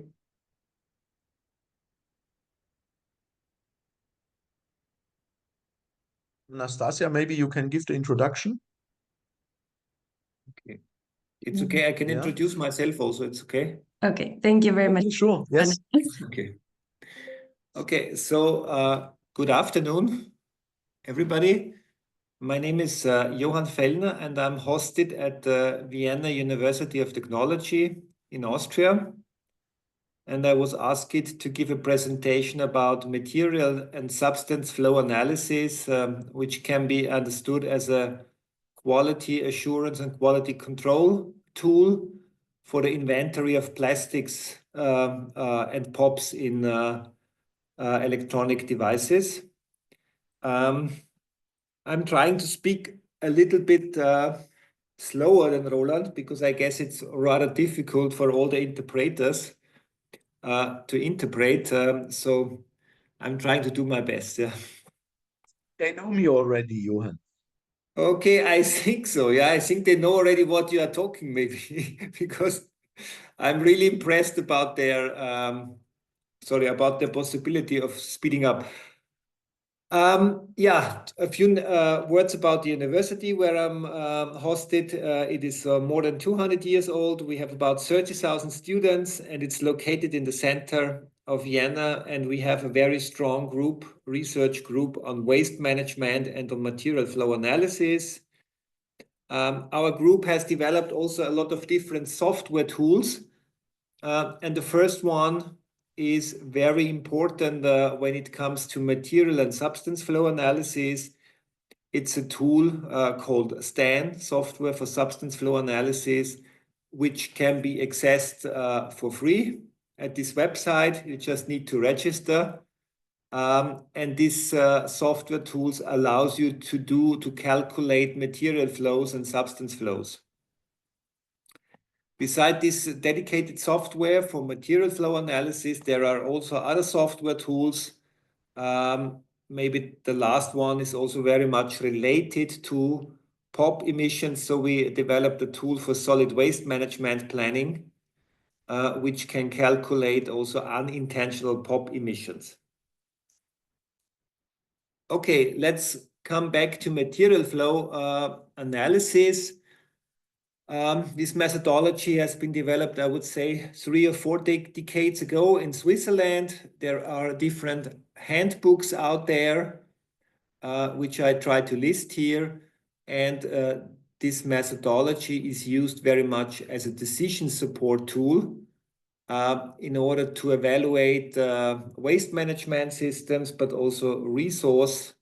Anastasia, maybe you can give the introduction. Okay. It's okay. I can Yeah. introduce myself also. It's okay. okay, thank you very much. Sure. Yes. Okay. Okay. So good afternoon, everybody. My name is Johann Fellner, and I'm hosted at the Vienna University of Technology in Austria. And I was asked to give a presentation about material and substance flow analysis, which can be understood as a quality assurance and quality control tool for the inventory of plastics and POPs in electronic devices. I'm trying to speak a little bit slower than Roland because I guess it's rather difficult for all the interpreters to interpret. So I'm trying to do my best. Yeah. They know me already, Johann. Okay, I think so. Yeah, I think they know already what you are talking, maybe, because I'm really impressed about their about the possibility of speeding up. Yeah, a few words about the university where I'm hosted. It is more than 200 years old. We have about 30,000 students, and it's located in the center of Vienna. And we have a very strong research group on waste management and on material flow analysis. Our group has developed also a lot of different software tools. And the first one is very important when it comes to material and substance flow analysis. It's a tool called STAN, Software for Substance Flow Analysis, which can be accessed for free at this website. You just need to register. And this software tools allows you to calculate material flows and substance flows. Beside this dedicated software for material flow analysis, there are also other software tools. Maybe the last one is also very much related to POP emissions. So we developed a tool for solid waste management planning, which can calculate also unintentional POP emissions. Okay, let's come back to material flow analysis. This methodology has been developed, I would say, 3 or 4 decades ago in Switzerland. There are different handbooks out there, which I try to list here. And this methodology is used very much as a decision support tool in order to evaluate waste management systems, but also resource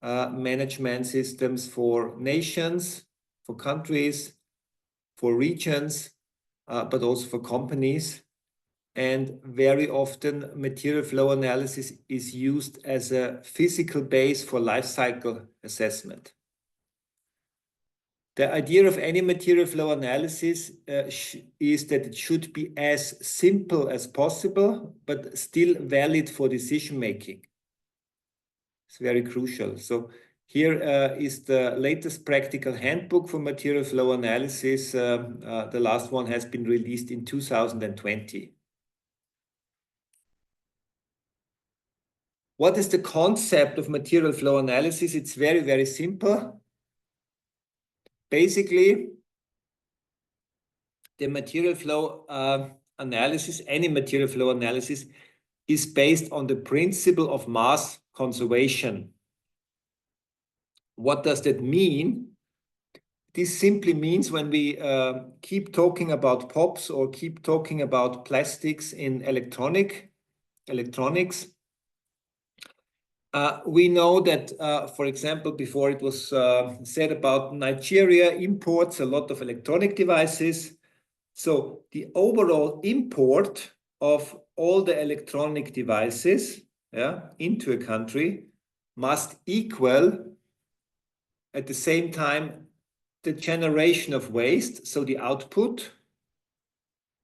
management systems for nations, for countries, for regions, but also for companies. And very often material flow analysis is used as a physical base for life cycle assessment. The idea of any material flow analysis is that it should be as simple as possible, but still valid for decision making. It's very crucial. So here is the latest practical handbook for material flow analysis. The last one has been released in 2020. What is the concept of material flow analysis? It's very, very simple. Basically, the material flow analysis, any material flow analysis, is based on the principle of mass conservation. What does that mean? This simply means when we keep talking about POPs or keep talking about plastics in electronics, we know that, for example, before it was said about Nigeria imports a lot of electronic devices. So the overall import of all the electronic devices into a country must equal at the same time the generation of waste, so the output,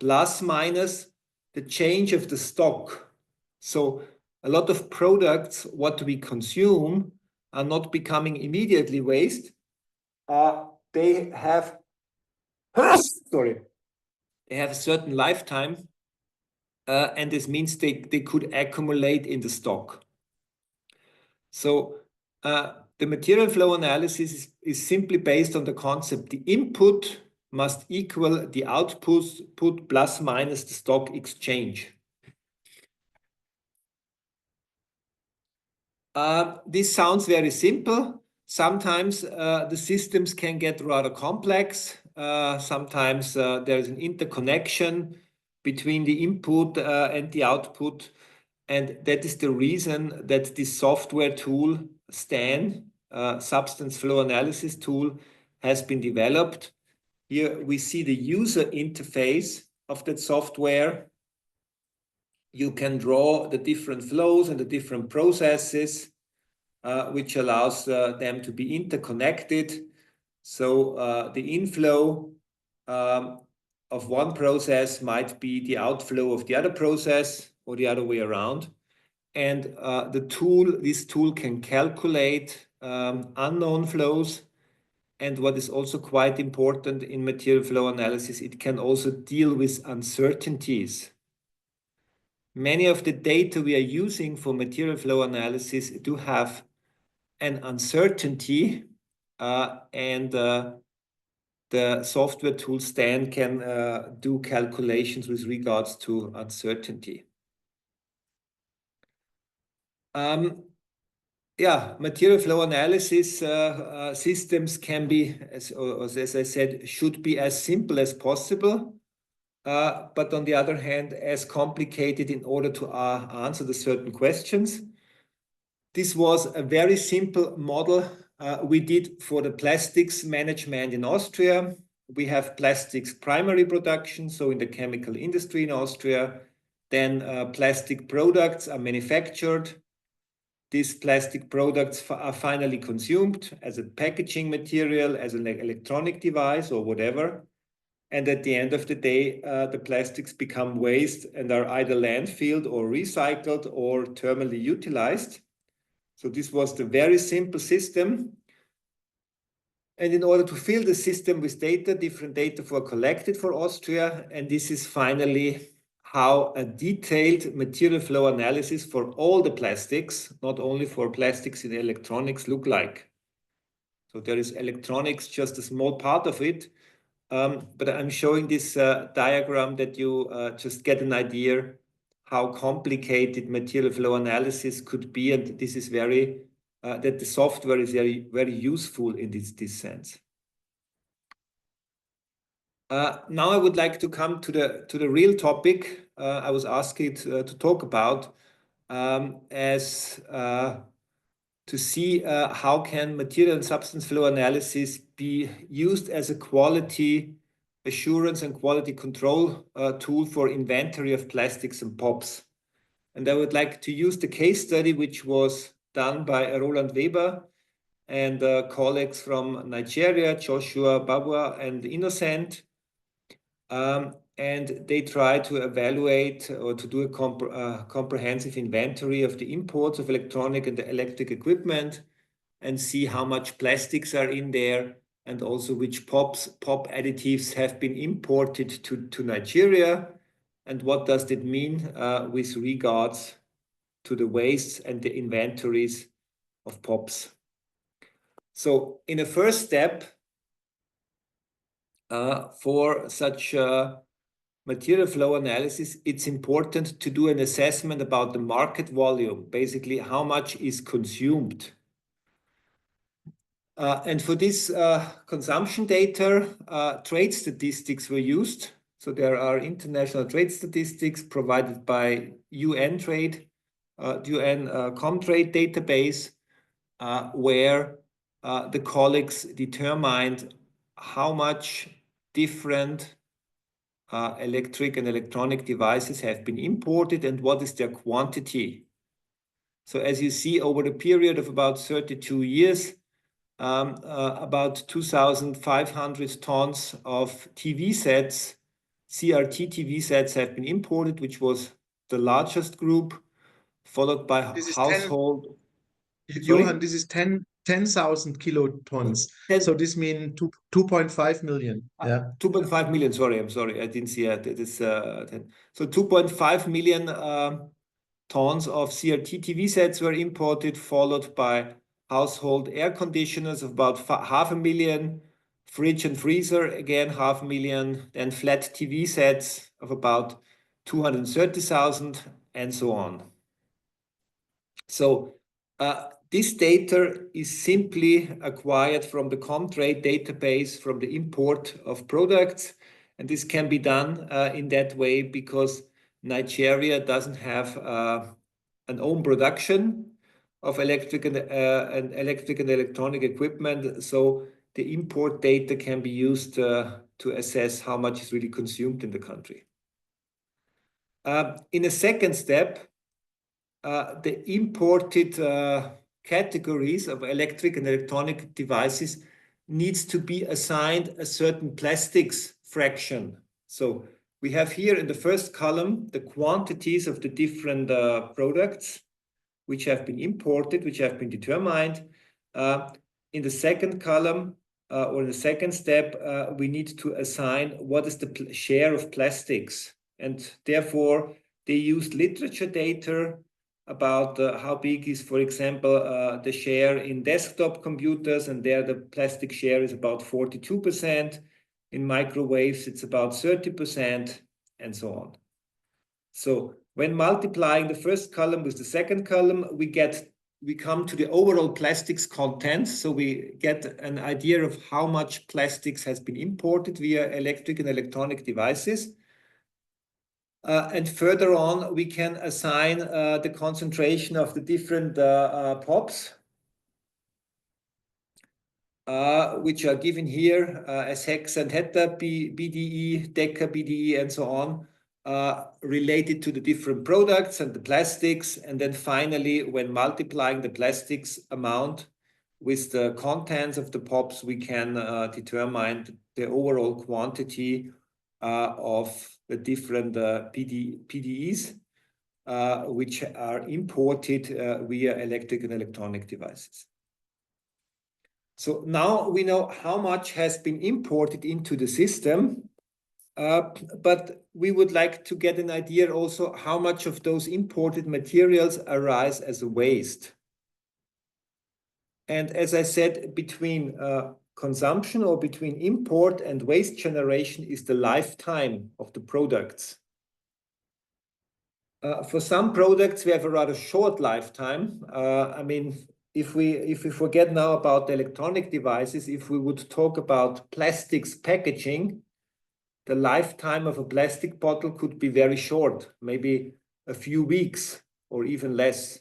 plus minus the change of the stock. So a lot of products, what we consume, are not becoming immediately waste. They have, sorry, they have a certain lifetime, and this means they could accumulate in the stock. So the material flow analysis is simply based on the concept the input must equal the output plus minus the stock exchange. This sounds very simple. Sometimes the systems can get rather complex. Sometimes there is an interconnection between the input and the output. And that is the reason that this software tool, STAN, Substance Flow Analysis tool, has been developed. Here we see the user interface of that software. You can draw the different flows and the different processes, which allows them to be interconnected. So the inflow of one process might be the outflow of the other process or the other way around. And this tool can calculate unknown flows. And what is also quite important in material flow analysis, it can also deal with uncertainties. Many of the data we are using for material flow analysis do have an uncertainty, and the software tool STAN can do calculations with regards to uncertainty. Material flow analysis systems can be, as I said, should be as simple as possible, but on the other hand, as complicated in order to answer the certain questions. This was a very simple model we did for the plastics management in Austria. We have plastics primary production, so in the chemical industry in Austria. Then plastic products are manufactured. These plastic products are finally consumed as a packaging material, as an electronic device or whatever. And at the end of the day, the plastics become waste and are either landfilled or recycled or thermally utilized. So this was the very simple system. And in order to fill the system with data, different data were collected for Austria. And this is finally how a detailed material flow analysis for all the plastics, not only for plastics in electronics, look like. So there is electronics, just a small part of it. But I'm showing this diagram that you just get an idea how complicated material flow analysis could be. And this is very, that the software is very, very useful in this sense. Now I would like to come to the real topic I was asked to talk about, as to see how can material and substance flow analysis be used as a quality assurance and quality control tool for inventory of plastics and POPs. And I would like to use the case study which was done by Roland Weber and colleagues from Nigeria, Joshua Babwa and Innocent. And they try to evaluate or to do a comprehensive inventory of the imports of electronic and electric equipment and see how much plastics are in there and also which pop additives have been imported to Nigeria and what does that mean with regards to the wastes and the inventories of POPs. So in a first step, for such material flow analysis, it's important to do an assessment about the market volume, basically how much is consumed. And for this consumption data, trade statistics were used. So there are international trade statistics provided by UN Comtrade database, where the colleagues determined how much different electric and electronic devices have been imported and what is their quantity. So as you see, over the period of about 32 years, about 2,500 tons of TV sets, CRT TV sets have been imported, which was the largest group, followed by household. Johan, this is 10,000 kilotons. So this means 2.5 million. Yeah. 2.5 million. Sorry, I'm sorry. I didn't see this. So 2.5 million tons of CRT TV sets were imported, followed by household air conditioners of about 500,000, fridge and freezer, again 500,000, then flat TV sets of about 230,000, and so on. So this data is simply acquired from the Comtrade database from the import of products. And this can be done in that way because Nigeria doesn't have an own production of electric and electronic equipment. So the import data can be used to assess how much is really consumed in the country. In a second step, the imported categories of electric and electronic devices needs to be assigned a certain plastics fraction. So we have here in the first column the quantities of the different products which have been imported, which have been determined. In the second column or in the second step, we need to assign what is the share of plastics. And therefore, they used literature data about how big is, for example, the share in desktop computers, and there the plastic share is about 42%. In microwaves, it's about 30%, and so on. So when multiplying the first column with the second column, we come to the overall plastics content. So we get an idea of how much plastics has been imported via electric and electronic devices. And further on, we can assign the concentration of the different POPs, which are given here as hex and heta, BDE, deca, BDE, and so on, related to the different products and the plastics. And then finally, when multiplying the plastics amount with the contents of the POPs, we can determine the overall quantity of the different PDEs, which are imported via electric and electronic devices. So now we know how much has been imported into the system, but we would like to get an idea also how much of those imported materials arise as a waste. And as I said, between consumption or between import and waste generation is the lifetime of the products. For some products, we have a rather short lifetime. I mean, if we forget now about the electronic devices, if we would talk about plastics packaging, the lifetime of a plastic bottle could be very short, maybe a few weeks or even less.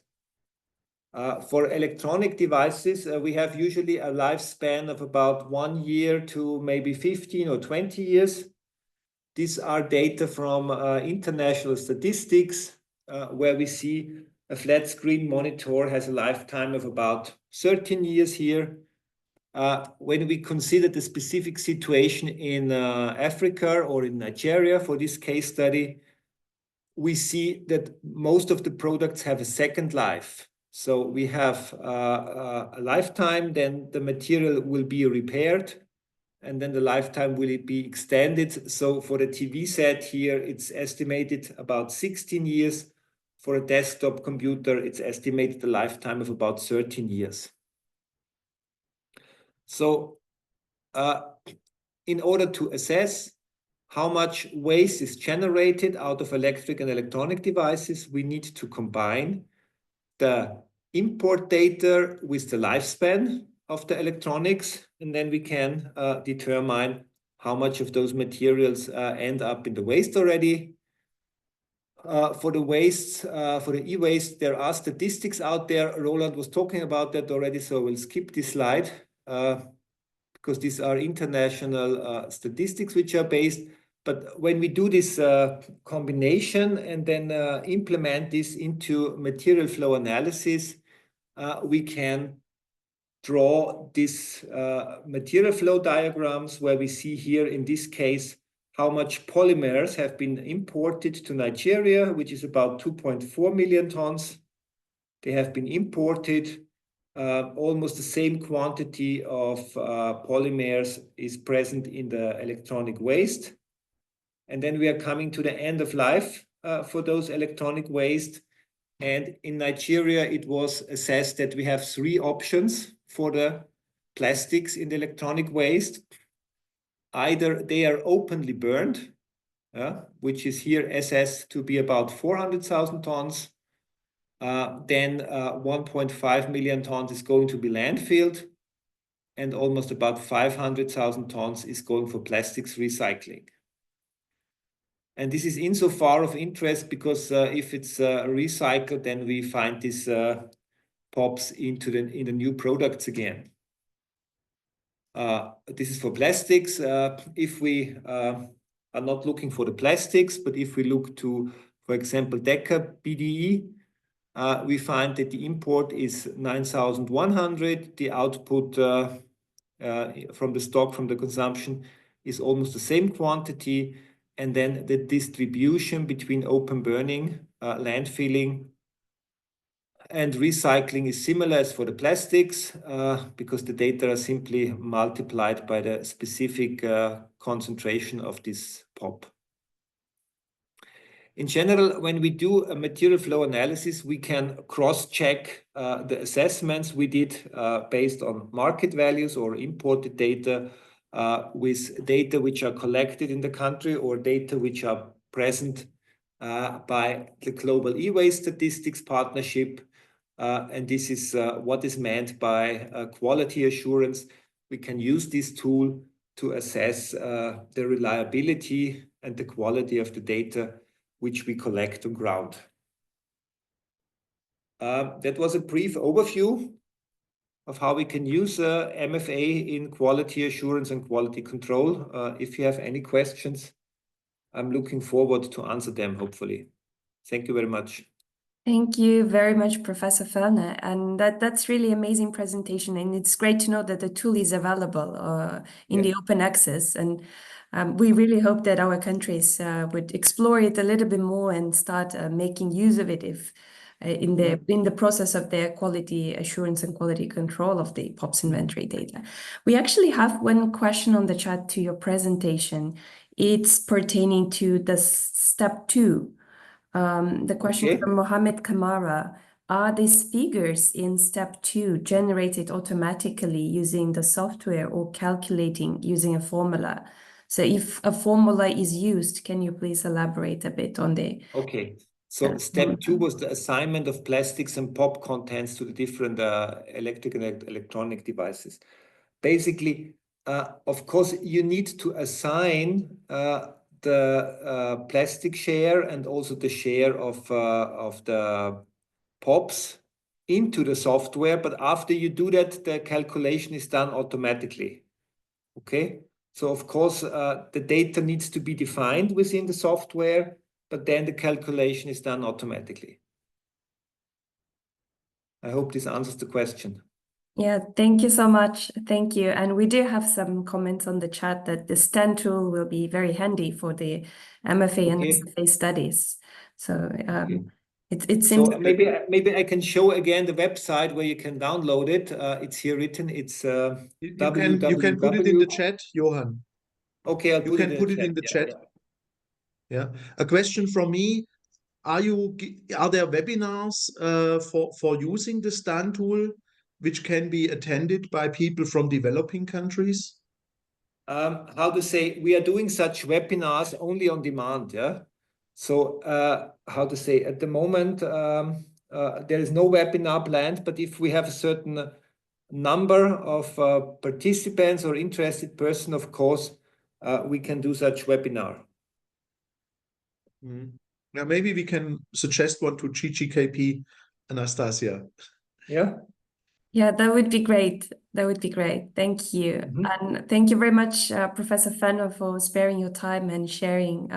For electronic devices, we have usually a lifespan of about 1 year to maybe 15 or 20 years. These are data from international statistics, where we see a flat screen monitor has a lifetime of about 13 years here. When we consider the specific situation in Africa or in Nigeria for this case study, we see that most of the products have a second life. So we have a lifetime, then the material will be repaired, and then the lifetime will be extended. So for the TV set here, it's estimated about 16 years. For a desktop computer, it's estimated a lifetime of about 13 years. So in order to assess how much waste is generated out of electric and electronic devices, we need to combine the import data with the lifespan of the electronics, and then we can determine how much of those materials end up in the waste already. For the waste, for the e-waste, there are statistics out there. Roland was talking about that already, so we'll skip this slide because these are international statistics which are based. But when we do this combination and then implement this into material flow analysis, we can draw these material flow diagrams where we see here in this case how much polymers have been imported to Nigeria, which is about 2.4 million tons. They have been imported. Almost the same quantity of polymers is present in the electronic waste. And then we are coming to the end of life for those electronic waste. And in Nigeria, it was assessed that we have 3 options for the plastics in the electronic waste. Either they are openly burned, which is here assessed to be about 400,000 tons. Then 1.5 million tons is going to be landfilled, and almost about 500,000 tons is going for plastics recycling. And this is insofar of interest because if it's recycled, then we find this pops into in the new products again. This is for plastics. If we are not looking for the plastics, but if we look to, for example, Deca BDE, we find that the import is 9,100. The output from the stock, from the consumption, is almost the same quantity. And then the distribution between open burning, landfilling, and recycling is similar as for the plastics because the data are simply multiplied by the specific concentration of this POP. In general, when we do a material flow analysis, we can cross-check the assessments we did based on market values or imported data with data which are collected in the country or data which are present by the Global E-Waste Statistics Partnership. And this is what is meant by quality assurance. We can use this tool to assess the reliability and the quality of the data which we collect on ground. That was a brief overview of how we can use MFA in quality assurance and quality control. If you have any questions, I'm looking forward to answer them, hopefully. Thank you very much. Thank you very much, Professor Fellner. And that's really amazing presentation. And it's great to know that the tool is available in the open access. And we really hope that our countries would explore it a little bit more and start making use of it if in the process of their quality assurance and quality control of the POPs inventory data. We actually have one question on the chat to your presentation. It's pertaining to the step 2. The question from Mohammed Kamara: are these figures in step 2 generated automatically using the software or calculating using a formula? So if a formula is used, can you please elaborate a bit on the... Okay, so step 2 was the assignment of plastics and POP contents to the different electric and electronic devices. Basically, of course, you need to assign the plastic share and also the share of the POPs into the software. But after you do that, the calculation is done automatically. Okay. So of course, the data needs to be defined within the software, but then the calculation is done automatically. I hope this answers the question. Yeah, thank you so much. Thank you. And we do have some comments on the chat that the STAN tool will be very handy for the MFA and SFA studies. So it seems. So maybe I can show again the website where you can download it. It's here written. It's you can put it in the chat, Johan. Okay, I'll put it in the chat. Yeah. A question from me. Are there webinars for using the STAN tool, which can be attended by people from developing countries? How to say, we are doing such webinars only on demand, yeah? So how to say, at the moment, there is no webinar planned, but if we have a certain number of participants or interested person, of course, we can do such webinar. Now, maybe we can suggest one to GGKP, Anastasia. Yeah. Yeah, that would be great. That would be great. Thank you. And thank you very much, Professor Fenner, for sparing your time and sharing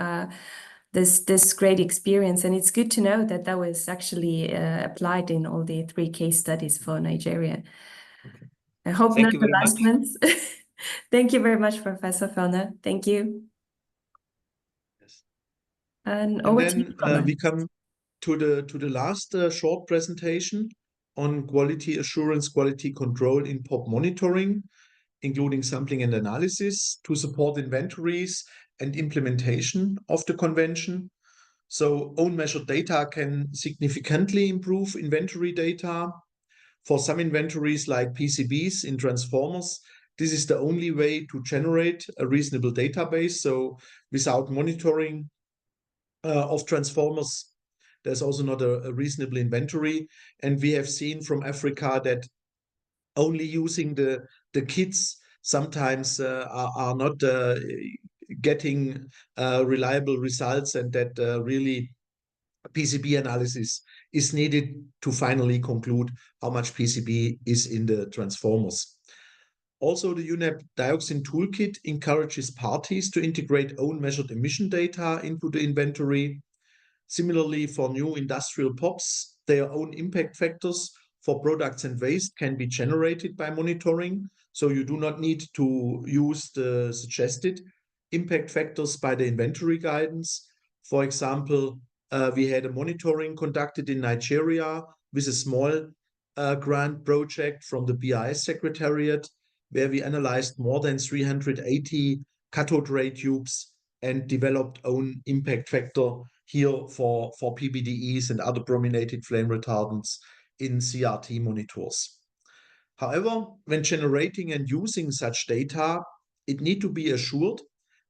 this great experience. And it's good to know that that was actually applied in all the 3 case studies for Nigeria. Okay. I hope Thank not you the very last much. ones. Thank you very much, Professor Fenner. Thank you. Yes. And over to you, Colin. We come to the last short presentation on quality assurance, quality control in POP monitoring, including sampling and analysis to support inventories and implementation of the convention. So own measured data can significantly improve inventory data. For some inventories like PCBs in transformers, this is the only way to generate a reasonable database. So without monitoring of transformers, there's also not a reasonable inventory. And we have seen from Africa that only using the kits sometimes are not getting reliable results, and that really PCB analysis is needed to finally conclude how much PCB is in the transformers. Also, the UNEP dioxin toolkit encourages parties to integrate own measured emission data into the inventory. Similarly, for new industrial POPs, their own impact factors for products and waste can be generated by monitoring. So you do not need to use the suggested impact factors by the inventory guidance. For example, we had a monitoring conducted in Nigeria with a small grant project from the BIS Secretariat, where we analyzed more than 380 cathode ray tubes and developed own impact factor here for PBDEs and other brominated flame retardants in CRT monitors. However, when generating and using such data, it needs to be assured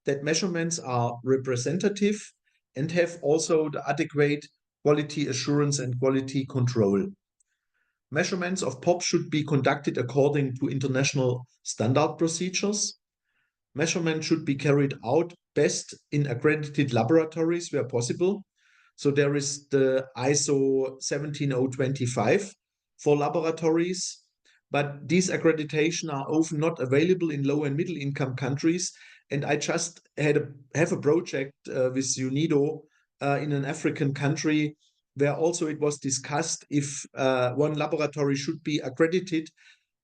that measurements are representative and have also the adequate quality assurance and quality control. Measurements of POP should be conducted according to international standard procedures. Measurement should be carried out best in accredited laboratories where possible. So there is the ISO 17025 for laboratories, but these accreditation are often not available in low and middle income countries. And I just have a project with UNIDO in an African country where also it was discussed if one laboratory should be accredited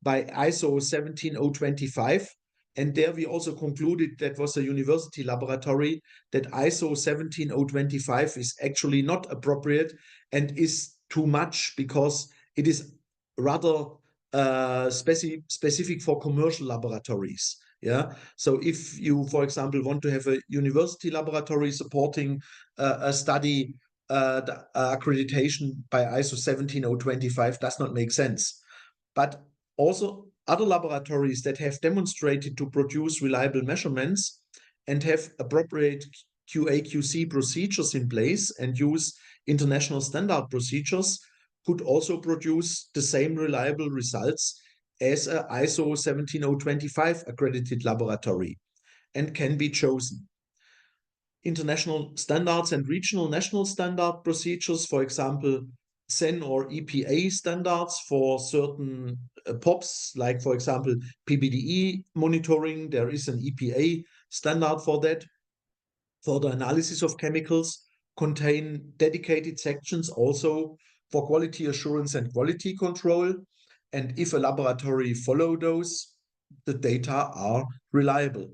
by ISO 17025. And there we also concluded that was a university laboratory that ISO 17025 is actually not appropriate and is too much because it is rather specific for commercial laboratories. Yeah. So if you, for example, want to have a university laboratory supporting a study, the accreditation by ISO 17025 does not make sense. But also other laboratories that have demonstrated to produce reliable measurements and have appropriate QA/QC procedures in place and use international standard procedures could also produce the same reliable results as a ISO 17025 accredited laboratory and can be chosen. International standards and regional national standard procedures, for example, CEN or EPA standards for certain POPs, like for example, PBDE monitoring, there is an EPA standard for that. For the analysis of chemicals, contain dedicated sections also for quality assurance and quality control. And if a laboratory follow those, the data are reliable.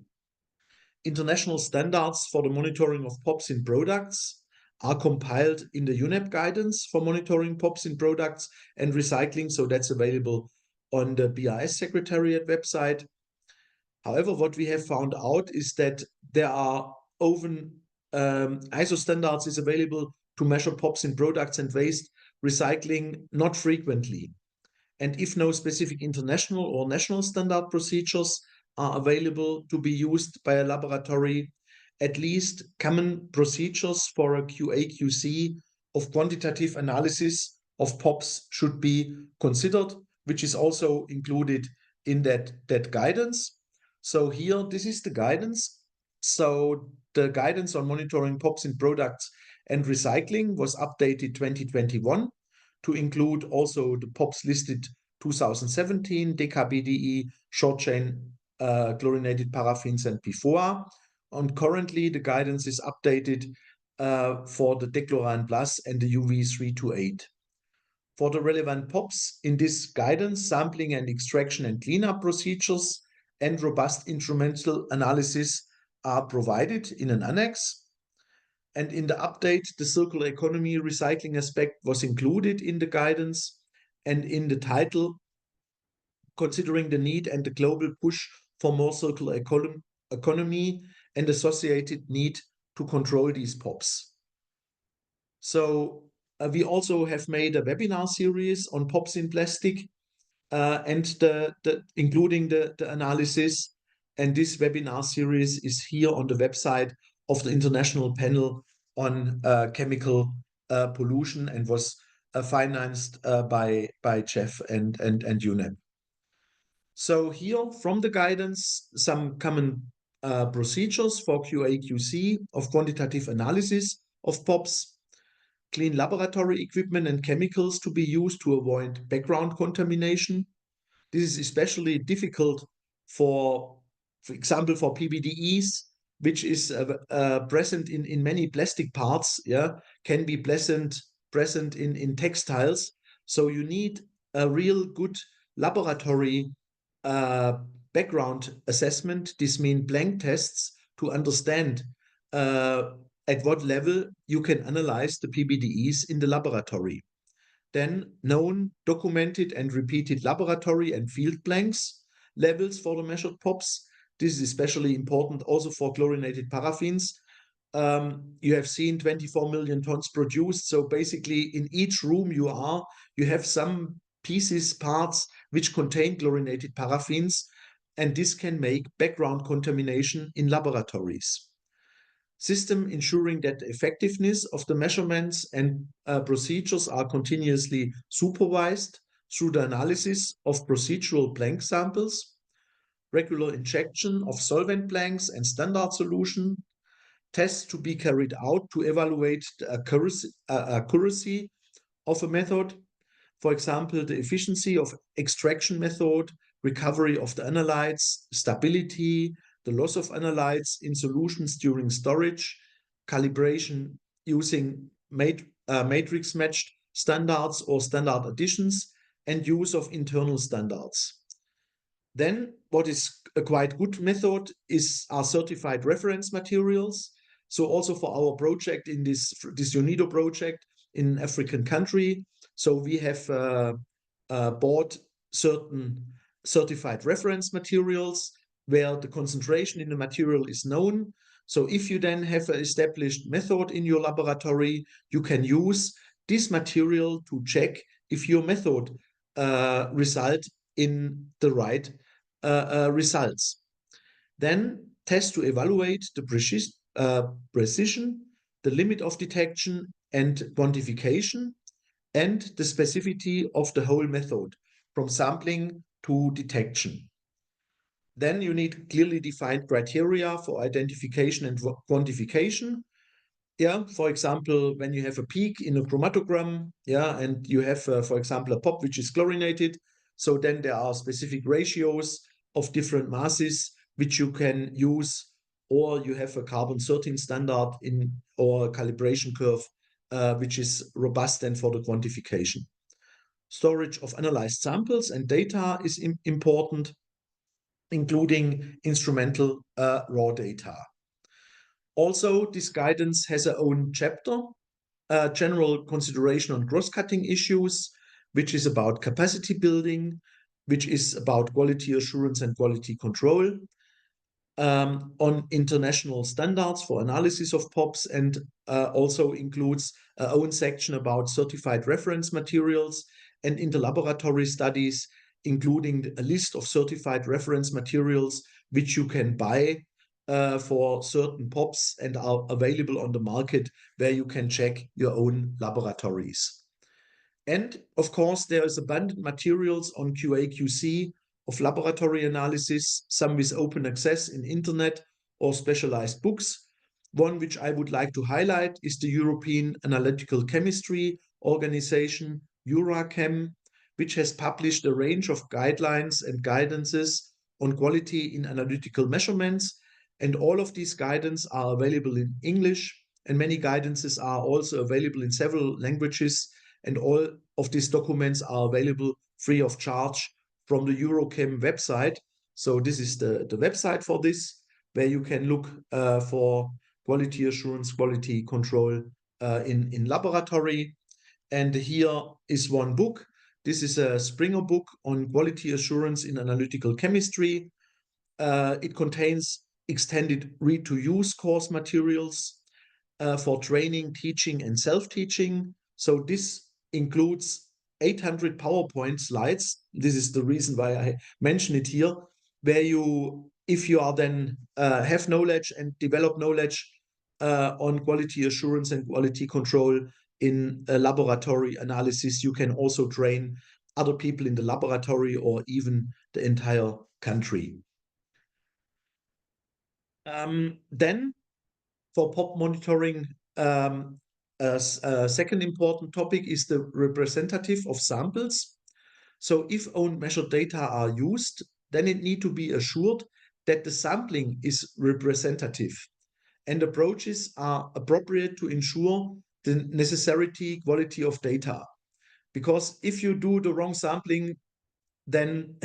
International standards for the monitoring of POPs in products are compiled in the UNEP guidance for monitoring POPs in products and recycling. So that's available on the BRS Secretariat website. However, what we have found out is that there are often ISO standards is available to measure POPs in products and waste recycling not frequently. And if no specific international or national standard procedures are available to be used by a laboratory, at least common procedures for a QA/QC of quantitative analysis of POPs should be considered, which is also included in that guidance. So here, this is the guidance. So the guidance on monitoring POPs in products and recycling was updated 2021 to include also the POPs listed 2017, DKBDE, short chain chlorinated paraffins and PFOA. And currently the guidance is updated for the Dechlorine Plus and the UV 328. For the relevant POPs in this guidance, sampling and extraction and cleanup procedures and robust instrumental analysis are provided in an annex. And in the update, the circular economy recycling aspect was included in the guidance, and in the title, considering the need and the global push for more circular economy and associated need to control these POPs. So we also have made a webinar series on POPs in plastic and including the analysis. And this webinar series is here on the website of the International Panel on Chemical Pollution and was financed by Jeff and UNEP. So here from the guidance, some common procedures for QA/QC of quantitative analysis of POPs, clean laboratory equipment and chemicals to be used to avoid background contamination. This is especially difficult for example, for PBDEs, which is present in many plastic parts, can be present in textiles. So you need a real good laboratory background assessment. This means blank tests to understand at what level you can analyze the PBDEs in the laboratory. Then known, documented and repeated laboratory and field blanks levels for the measured POPs. This is especially important also for chlorinated paraffins. You have seen 24 million tons produced. So basically in each room you have some pieces, parts which contain chlorinated paraffins, and this can make background contamination in laboratories. System ensuring that the effectiveness of the measurements and procedures are continuously supervised through the analysis of procedural blank samples, regular injection of solvent blanks and standard solution, tests to be carried out to evaluate the accuracy of a method, for example, the efficiency of extraction method, recovery of the analytes, stability, the loss of analytes in solutions during storage, calibration using matrix matched standards or standard additions, and use of internal standards. Then what is a quite good method are certified reference materials. So also for our project in this UNIDO project in an African country, so we have bought certain certified reference materials where the concentration in the material is known. So if you then have an established method in your laboratory, you can use this material to check if your method result in the right results. Then test to evaluate the precision, the limit of detection and quantification, and the specificity of the whole method, from sampling to detection. Then you need clearly defined criteria for identification and quantification. Yeah, for example, when you have a peak in a chromatogram, yeah, and you have, for example, a pop which is chlorinated, so then there are specific ratios of different masses which you can use, or you have a carbon-13 standard in or a calibration curve, which is robust then for the quantification. Storage of analyzed samples and data is important, including instrumental raw data. Also, this guidance has its own chapter, general consideration on cross-cutting issues, which is about capacity building, which is about quality assurance and quality control, on international standards for analysis of POPs, and also includes our own section about certified reference materials and interlaboratory studies, including a list of certified reference materials which you can buy for certain POPs and are available on the market, where you can check your own laboratories. And of course, there is abundant materials on QA/QC of laboratory analysis, some with open access in internet or specialized books. One which I would like to highlight is the European Analytical Chemistry Organization, EURAChem, which has published a range of guidelines and guidances on quality in analytical measurements. And all of these guidance are available in English, and many guidances are also available in several languages, and all of these documents are available free of charge from the EuroChem website. So this is the website for this, where you can look for quality assurance, quality control in laboratory. And here is one book. This is a Springer book on quality assurance in analytical chemistry. It contains extended read-to-use course materials for training, teaching, and self-teaching. So this includes 800 PowerPoint slides. This is the reason why I mention it here, where you, if you are then have knowledge and develop knowledge on quality assurance and quality control in laboratory analysis, you can also train other people in the laboratory or even the entire country. Then for POP monitoring, a second important topic is the representative of samples. So if own measured data are used, then it need to be assured that the sampling is representative and approaches are appropriate to ensure the necessary quality of data. Because if you do the wrong sampling, then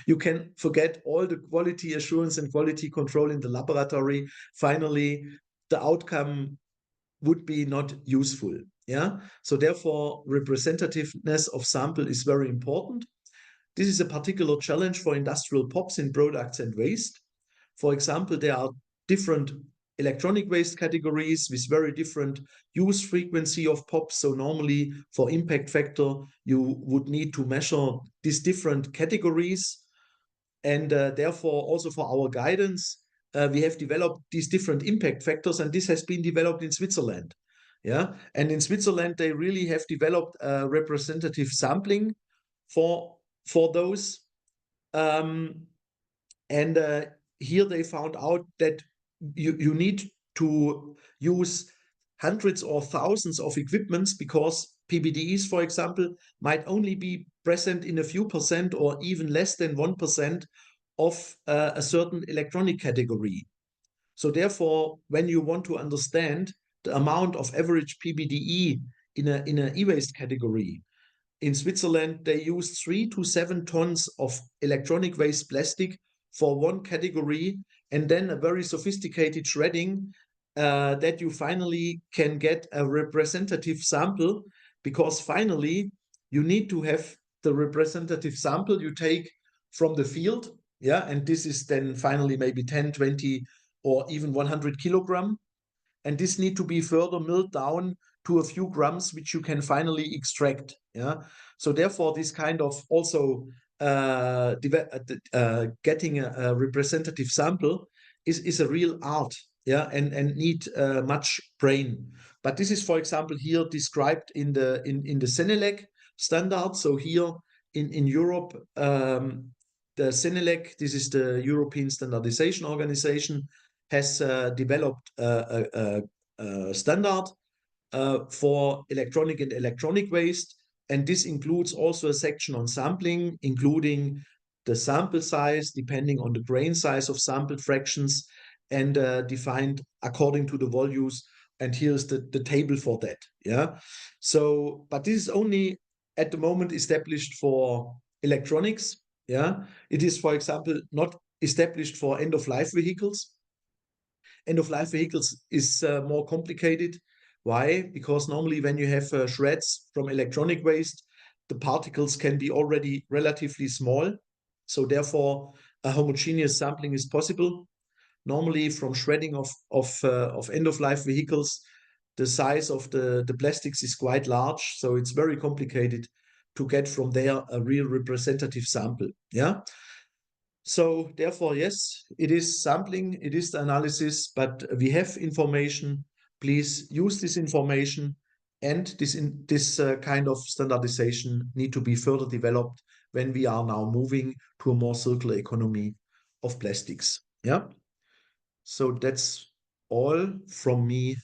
you can forget all the quality assurance and quality control in the laboratory. Finally, the outcome would be not useful. Yeah. So therefore, representativeness of sample is very important. This is a particular challenge for industrial POPs in products and waste. For example, there are different electronic waste categories with very different use frequency of POPs. So normally for impact factor, you would need to measure these different categories. And therefore, also for our guidance, we have developed these different impact factors, and this has been developed in Switzerland. Yeah, and in Switzerland, they really have developed a representative sampling for those. Here they found out that you need to use hundreds or thousands of equipments, because PBDEs, for example, might only be present in a few percent or even less than 1% of a certain electronic category. So therefore, when you want to understand the amount of average PBDE in a e-waste category, in Switzerland, they use 3 to 7 tons of electronic waste plastic for one category, and then a very sophisticated shredding that you finally can get a representative sample, because finally you need to have the representative sample you take from the field. Yeah, and this is then finally maybe 10, 20, or even 100 kilogram. And this need to be further milled down to a few grams, which you can finally extract. Yeah. So therefore, this kind of also getting a representative sample is a real art. Yeah, and need much brain. But this is, for example, here described in the Senelec standard. So here in Europe, the CENELEC, this is the European Standardization Organization, has developed a standard for electronic and electronic waste. And this includes also a section on sampling, including the sample size, depending on the grain size of sample fractions, and defined according to the values. And here's the table for that. Yeah. So, but this is only at the moment established for electronics. Yeah. It is, for example, not established for end-of-life vehicles. End-of-life vehicles is more complicated. Why? Because normally when you have shreds from electronic waste, the particles can be already relatively small. So therefore, a homogeneous sampling is possible. Normally from shredding of end-of-life vehicles, the size of the plastics is quite large. So it's very complicated to get from there a real representative sample. Yeah. So therefore, yes, it is sampling, it is the analysis, but we have information. Please use this information, and this kind of standardization need to be further developed when we are now moving to a more circular economy of plastics. Yeah. So that's all from me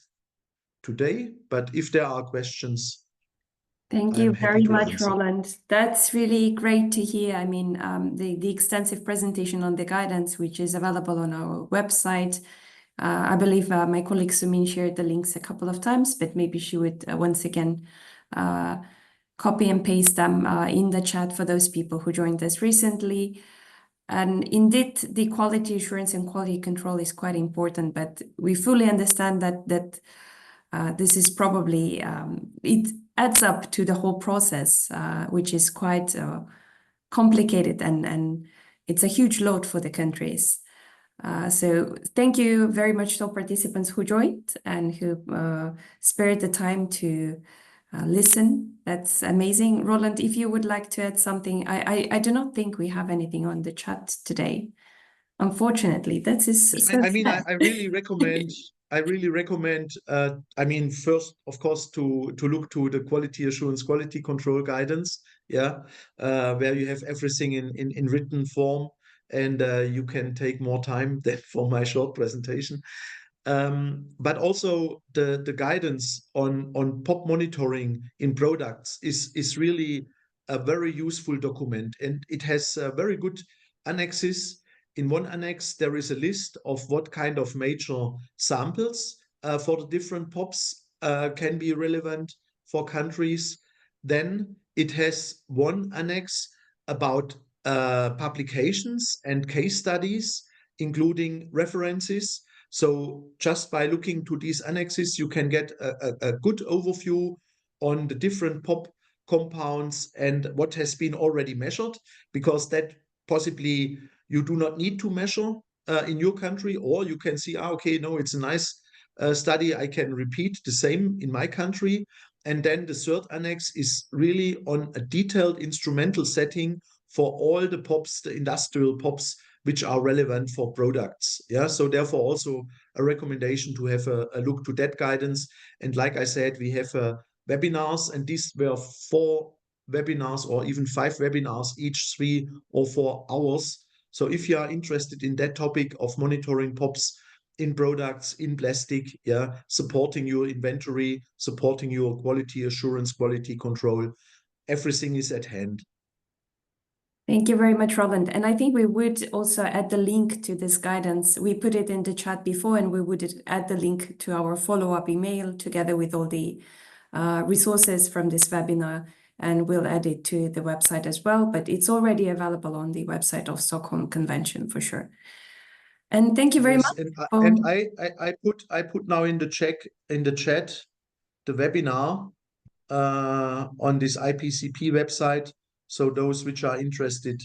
today. But if there are questions, Thank I'm you happy very to much, answer. Roland. That's really great to hear. I mean, the extensive presentation on the guidance, which is available on our website. I believe my colleague Sumin shared the links a couple of times, but maybe she would once again copy and paste them in the chat for those people who joined us recently. And indeed, the quality assurance and quality control is quite important, but we fully understand that this is probably, it adds up to the whole process, which is quite complicated, and it's a huge load for the countries. So thank you very much to all participants who joined and who spared the time to listen. That's amazing. Roland, if you would like to add something, I do not think we have anything on the chat today. Unfortunately, that is so I mean, sad. I really recommend. I really recommend. I mean, first, of course, to look to the quality assurance, quality control guidance. Yeah, where you have everything in written form, and you can take more time than for my short presentation. But also the guidance on POP monitoring in products is really a very useful document, and it has very good annexes. In one annex, there is a list of what kind of major samples for the different POPs can be relevant for countries. Then it has one annex about publications and case studies, including references. So just by looking to these annexes, you can get a good overview on the different POP compounds and what has been already measured, because that possibly you do not need to measure in your country, or you can see, okay, no, it's a nice study. I can repeat the same in my country. And then the third annex is really on a detailed instrumental setting for all the POPs, the industrial POPs, which are relevant for products. Yeah, so therefore also a recommendation to have a look to that guidance. And like I said, we have webinars, and these were 4 webinars or even 5 webinars, each 3 or 4 hours. So if you are interested in that topic of monitoring POPs in products, in plastic, yeah, supporting your inventory, supporting your quality assurance, quality control, everything is at hand. Thank you very much, Roland. And I think we would also add the link to this guidance. We put it in the chat before, and we would add the link to our follow-up email together with all the resources from this webinar, and we'll add it to the website as well. But it's already available on the website of Stockholm Convention for sure. And thank you very Yes, much. and I put now in the chat the webinar on this IPCP website. So those which are interested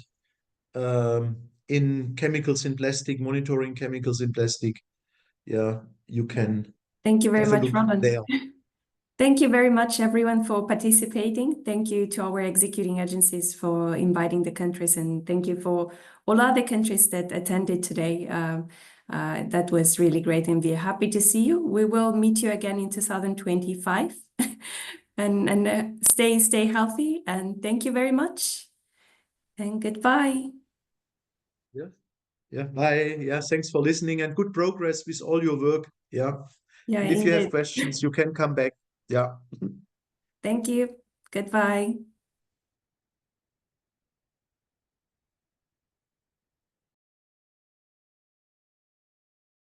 in chemicals in plastic, monitoring chemicals in plastic, yeah, you can Thank you very have a much, look Roland. there. Thank you very much, everyone, for participating. Thank you to our executing agencies for inviting the countries, and thank you for all other countries that attended today. That was really great, and we're happy to see you. We will meet you again in 2025, and stay healthy. And thank you very much, and goodbye. Yeah, bye. Yeah, thanks for listening and good progress with all your work. Yeah. Yeah, And if you have indeed. questions, you can come back. Yeah. Thank you. Goodbye.